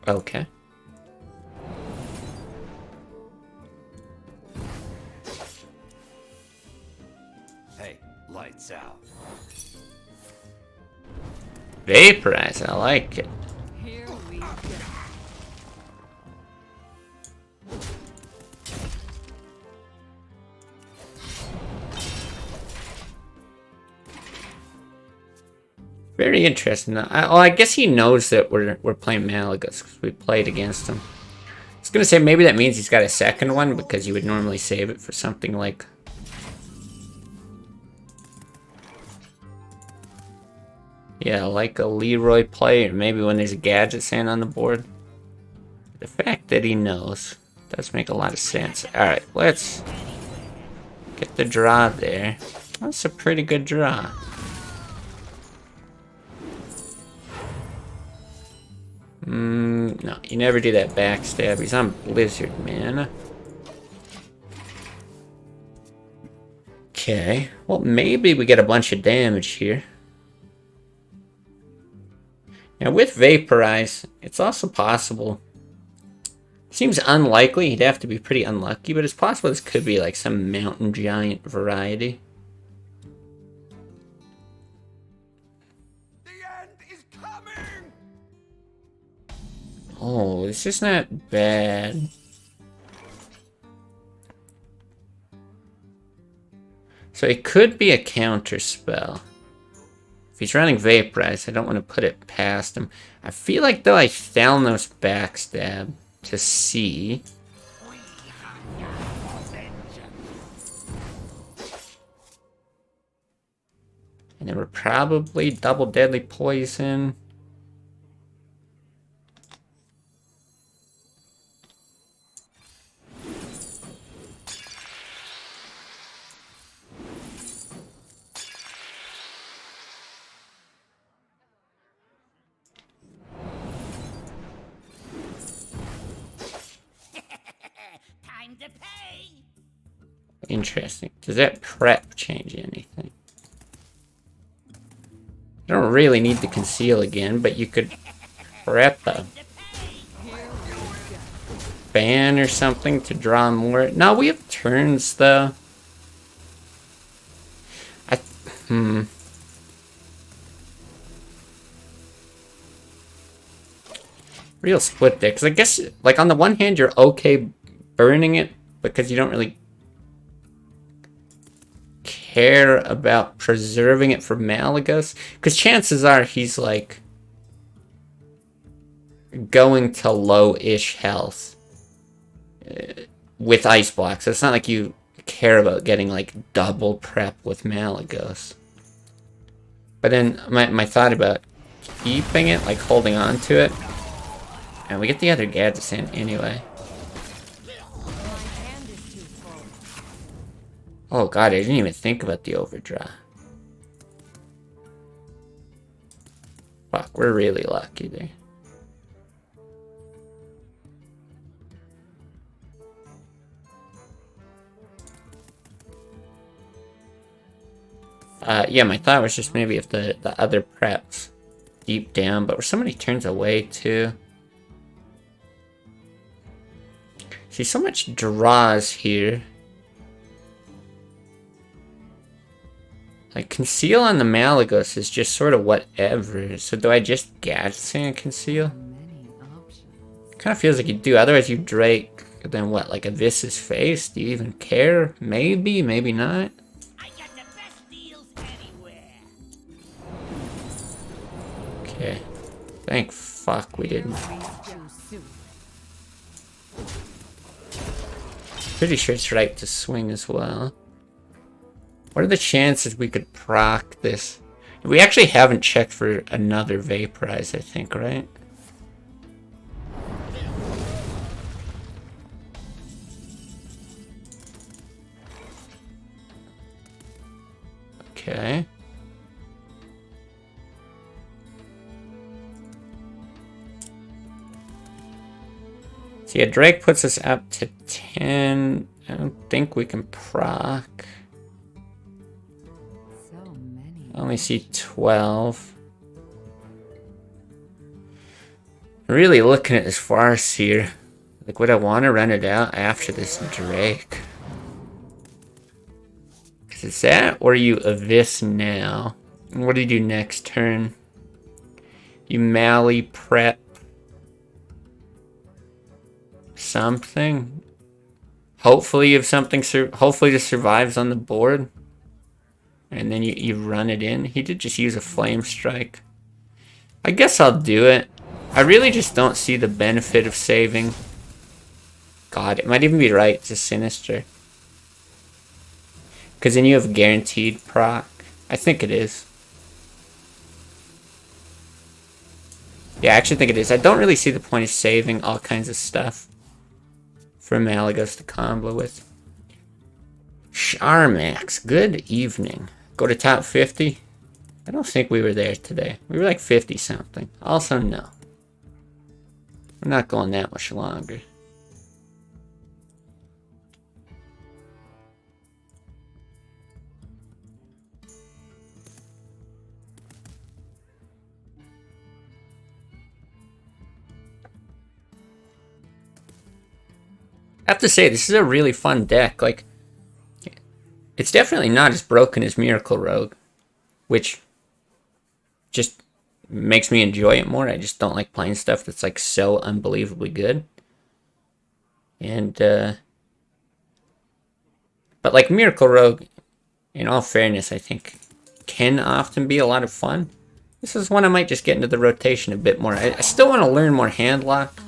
Okay. Hey, lights out. Vaporize, I like it. Here we go. Very interesting. I guess he knows that we're playing Malygos because we played against him. I was gonna say maybe that means he's got a second one because you would normally save it for something like... Yeah, like a Leroy play, or maybe when there's a gadget stand on the board. The fact that he knows does make a lot of sense. Alright, let's get the draw there. That's a pretty good draw. No, you never do that backstab. He's on Blizzard, man. Okay, well maybe we get a bunch of damage here. Now with Vaporize, it's also possible. Seems unlikely, he'd have to be pretty unlucky, but it's possible this could be like some mountain giant variety. The end is coming! Oh, this is not bad. So it could be a counter spell. If he's running Vaporize, I don't want to put it past him. I feel like though I Thalnos backstab to see. And then we're probably double deadly poison. Time to pay. Interesting. Does that prep change anything? I don't really need to conceal again, but you could prep a ban or something to draw more. No, we have turns though. Real split there, because I guess, like, on the one hand, you're okay burning it because you don't really care about preserving it for Malygos, because chances are he's, like, going to low-ish health with ice blocks. It's not like you care about getting, like, double prep with Malygos. But then my thought about keeping it, like holding on to it. And we get the other gadgets in anyway. Oh god, I didn't even think about the overdraw. Fuck, we're really lucky there. Yeah, my thought was just maybe if the other preps deep down, but we're so many turns away too. See, so much draws here. Like, conceal on the Malygos is just sort of whatever. So do I just gadget and conceal? Kind of feels like you do. Otherwise you Drake, then what, like Abyss's face? Do you even care? Maybe, maybe not. I got the best deals anywhere. Okay. Thank fuck we didn't. Pretty sure it's right to swing as well. What are the chances we could proc this? We actually haven't checked for another Vaporize, I think, right? Okay. So yeah, Drake puts us up to 10. I don't think we can proc. I only see 12. Really looking at this farce here. Like, would I want to run it out after this Drake? Because it's that, or you Abyss now. And what do you do next turn? You Mally prep something. Hopefully you have something, hopefully this survives on the board. And then you run it in. He did just use a Flame Strike. I guess I'll do it. I really just don't see the benefit of saving. God, it might even be right to Sinister. Because then you have guaranteed proc. I think it is. Yeah, I actually think it is. I don't really see the point of saving all kinds of stuff for Malygos to combo with. Charmax, good evening. Go to top 50? I don't think we were there today. We were like 50 something. Also, no. We're not going that much longer. I have to say, this is a really fun deck. Like, it's definitely not as broken as Miracle Rogue, which just makes me enjoy it more. I just don't like playing stuff that's like so unbelievably good. And, but like Miracle Rogue, in all fairness, I think can often be a lot of fun. This is one I might just get into the rotation a bit more. I still want to learn more hand lock.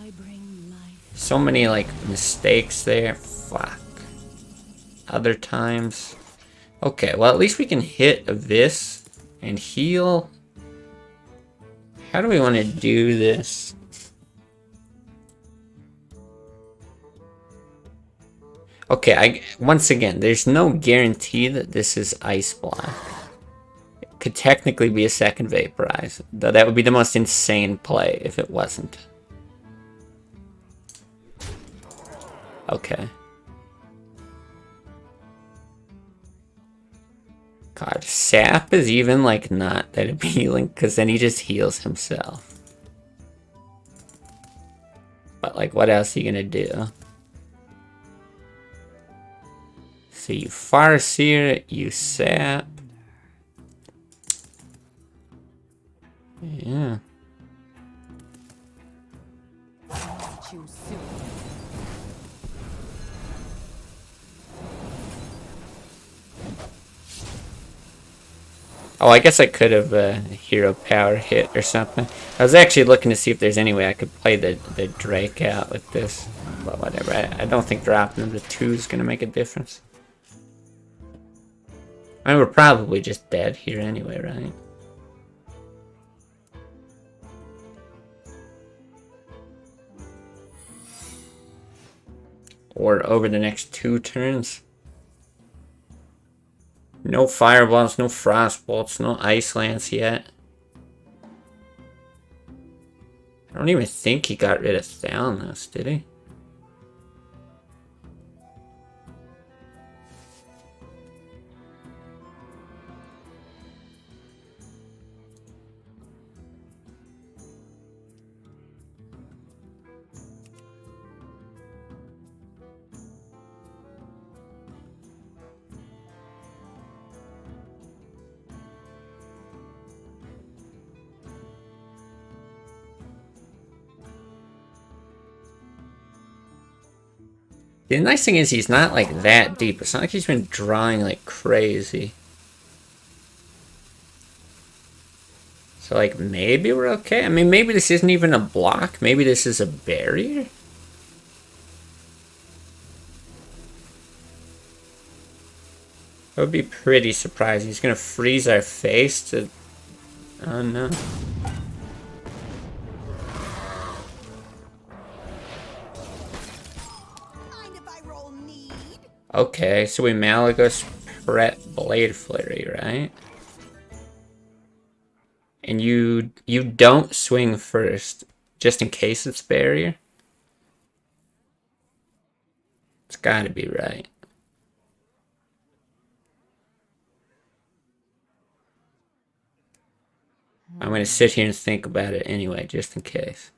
So many like mistakes there. Fuck. Other times. Okay, well at least we can hit Abyss and heal. How do we want to do this? Okay, once again, there's no guarantee that this is Ice Block. It could technically be a second Vaporize, though that would be the most insane play if it wasn't. Okay. God, Sap is even like not that appealing because then he just heals himself. But like, what else are you gonna do? So you Farseer, you Sap. Yeah. Oh, I guess I could have hero power hit or something. I was actually looking to see if there's any way I could play the Drake out with this. But whatever, I don't think dropping the 2 is going to make a difference. I mean, we're probably just dead here anyway, right? or over the next 2 turns. No fireballs, no frost bolts, no ice lance yet. I don't even think he got rid of Thalanos, did he? The nice thing is he's not like that deep. It's not like he's been drawing like crazy. So like maybe we're okay. I mean, maybe this isn't even a block. Maybe this is a barrier. That would be pretty surprising. He's gonna freeze our face to... Oh no. Okay, so we Malygos Pret Blade Flurry, right? And you don't swing first, just in case it's barrier? It's gotta be right. I'm gonna sit here and think about it anyway, just in case.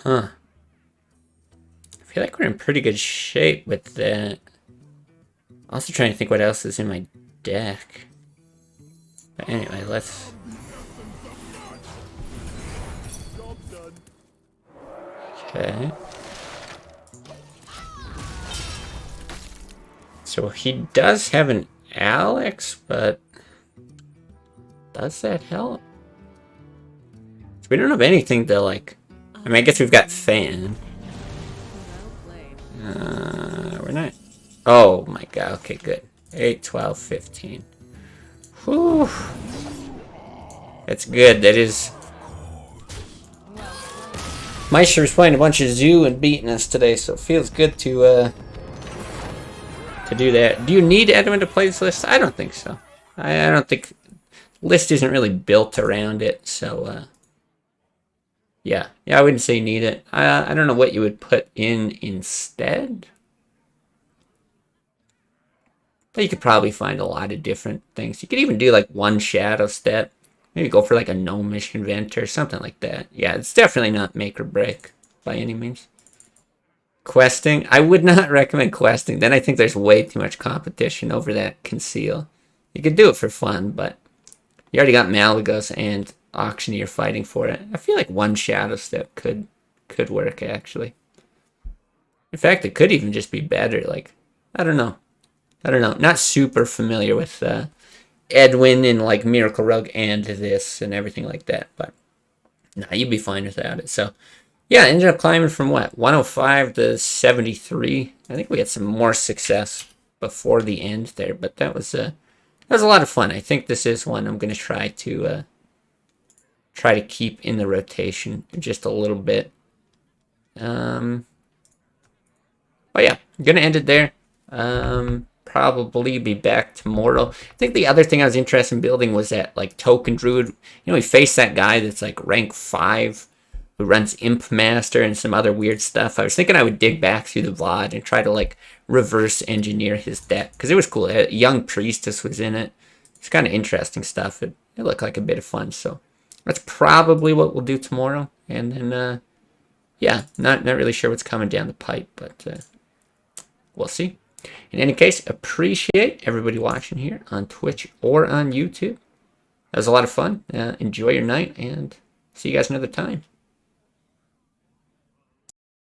Huh. I feel like we're in pretty good shape with that. Also trying to think what else is in my deck. But anyway, let's... Okay. So he does have an Alex, but... Does that help? We don't have anything to like... I mean, I guess we've got Fan. We're not... Oh my god, okay, good. 8, 12, 15. Whew. That's good, that is... Meister's playing a bunch of zoo and beating us today, so it feels good to do that. Do you need Edwin to play this list? I don't think so. I don't think... List isn't really built around it, so... Yeah, I wouldn't say need it. I don't know what you would put in instead. But you could probably find a lot of different things. You could even do like one shadow step. Maybe go for like a gnomish inventor, something like that. Yeah, it's definitely not make or break by any means. Questing, I would not recommend questing. Then I think there's way too much competition over that conceal. You could do it for fun, but you already got Malygos and Auctioneer fighting for it. I feel like one shadow step could work actually. In fact, it could even just be better. Like, I don't know. Not super familiar with Edwin and like Miracle Rogue and this and everything like that, but nah, you'd be fine without it. So yeah, I ended up climbing from what, 105 to 73. I think we had some more success before the end there, but that was a lot of fun. I think this is one I'm gonna try to keep in the rotation just a little bit. But yeah, I'm gonna end it there. Probably be back tomorrow. I think the other thing I was interested in building was that like token druid. You know, we faced that guy that's like rank 5 who runs Imp Master and some other weird stuff. I was thinking I would dig back through the VOD and try to like reverse engineer his deck because it was cool. A young priestess was in it. It's kind of interesting stuff. It looked like a bit of fun. So that's probably what we'll do tomorrow. And then yeah, not really sure what's coming down the pipe, but we'll see. In any case, appreciate everybody watching here on Twitch or on YouTube. That was a lot of fun. Enjoy your night and see you guys another time.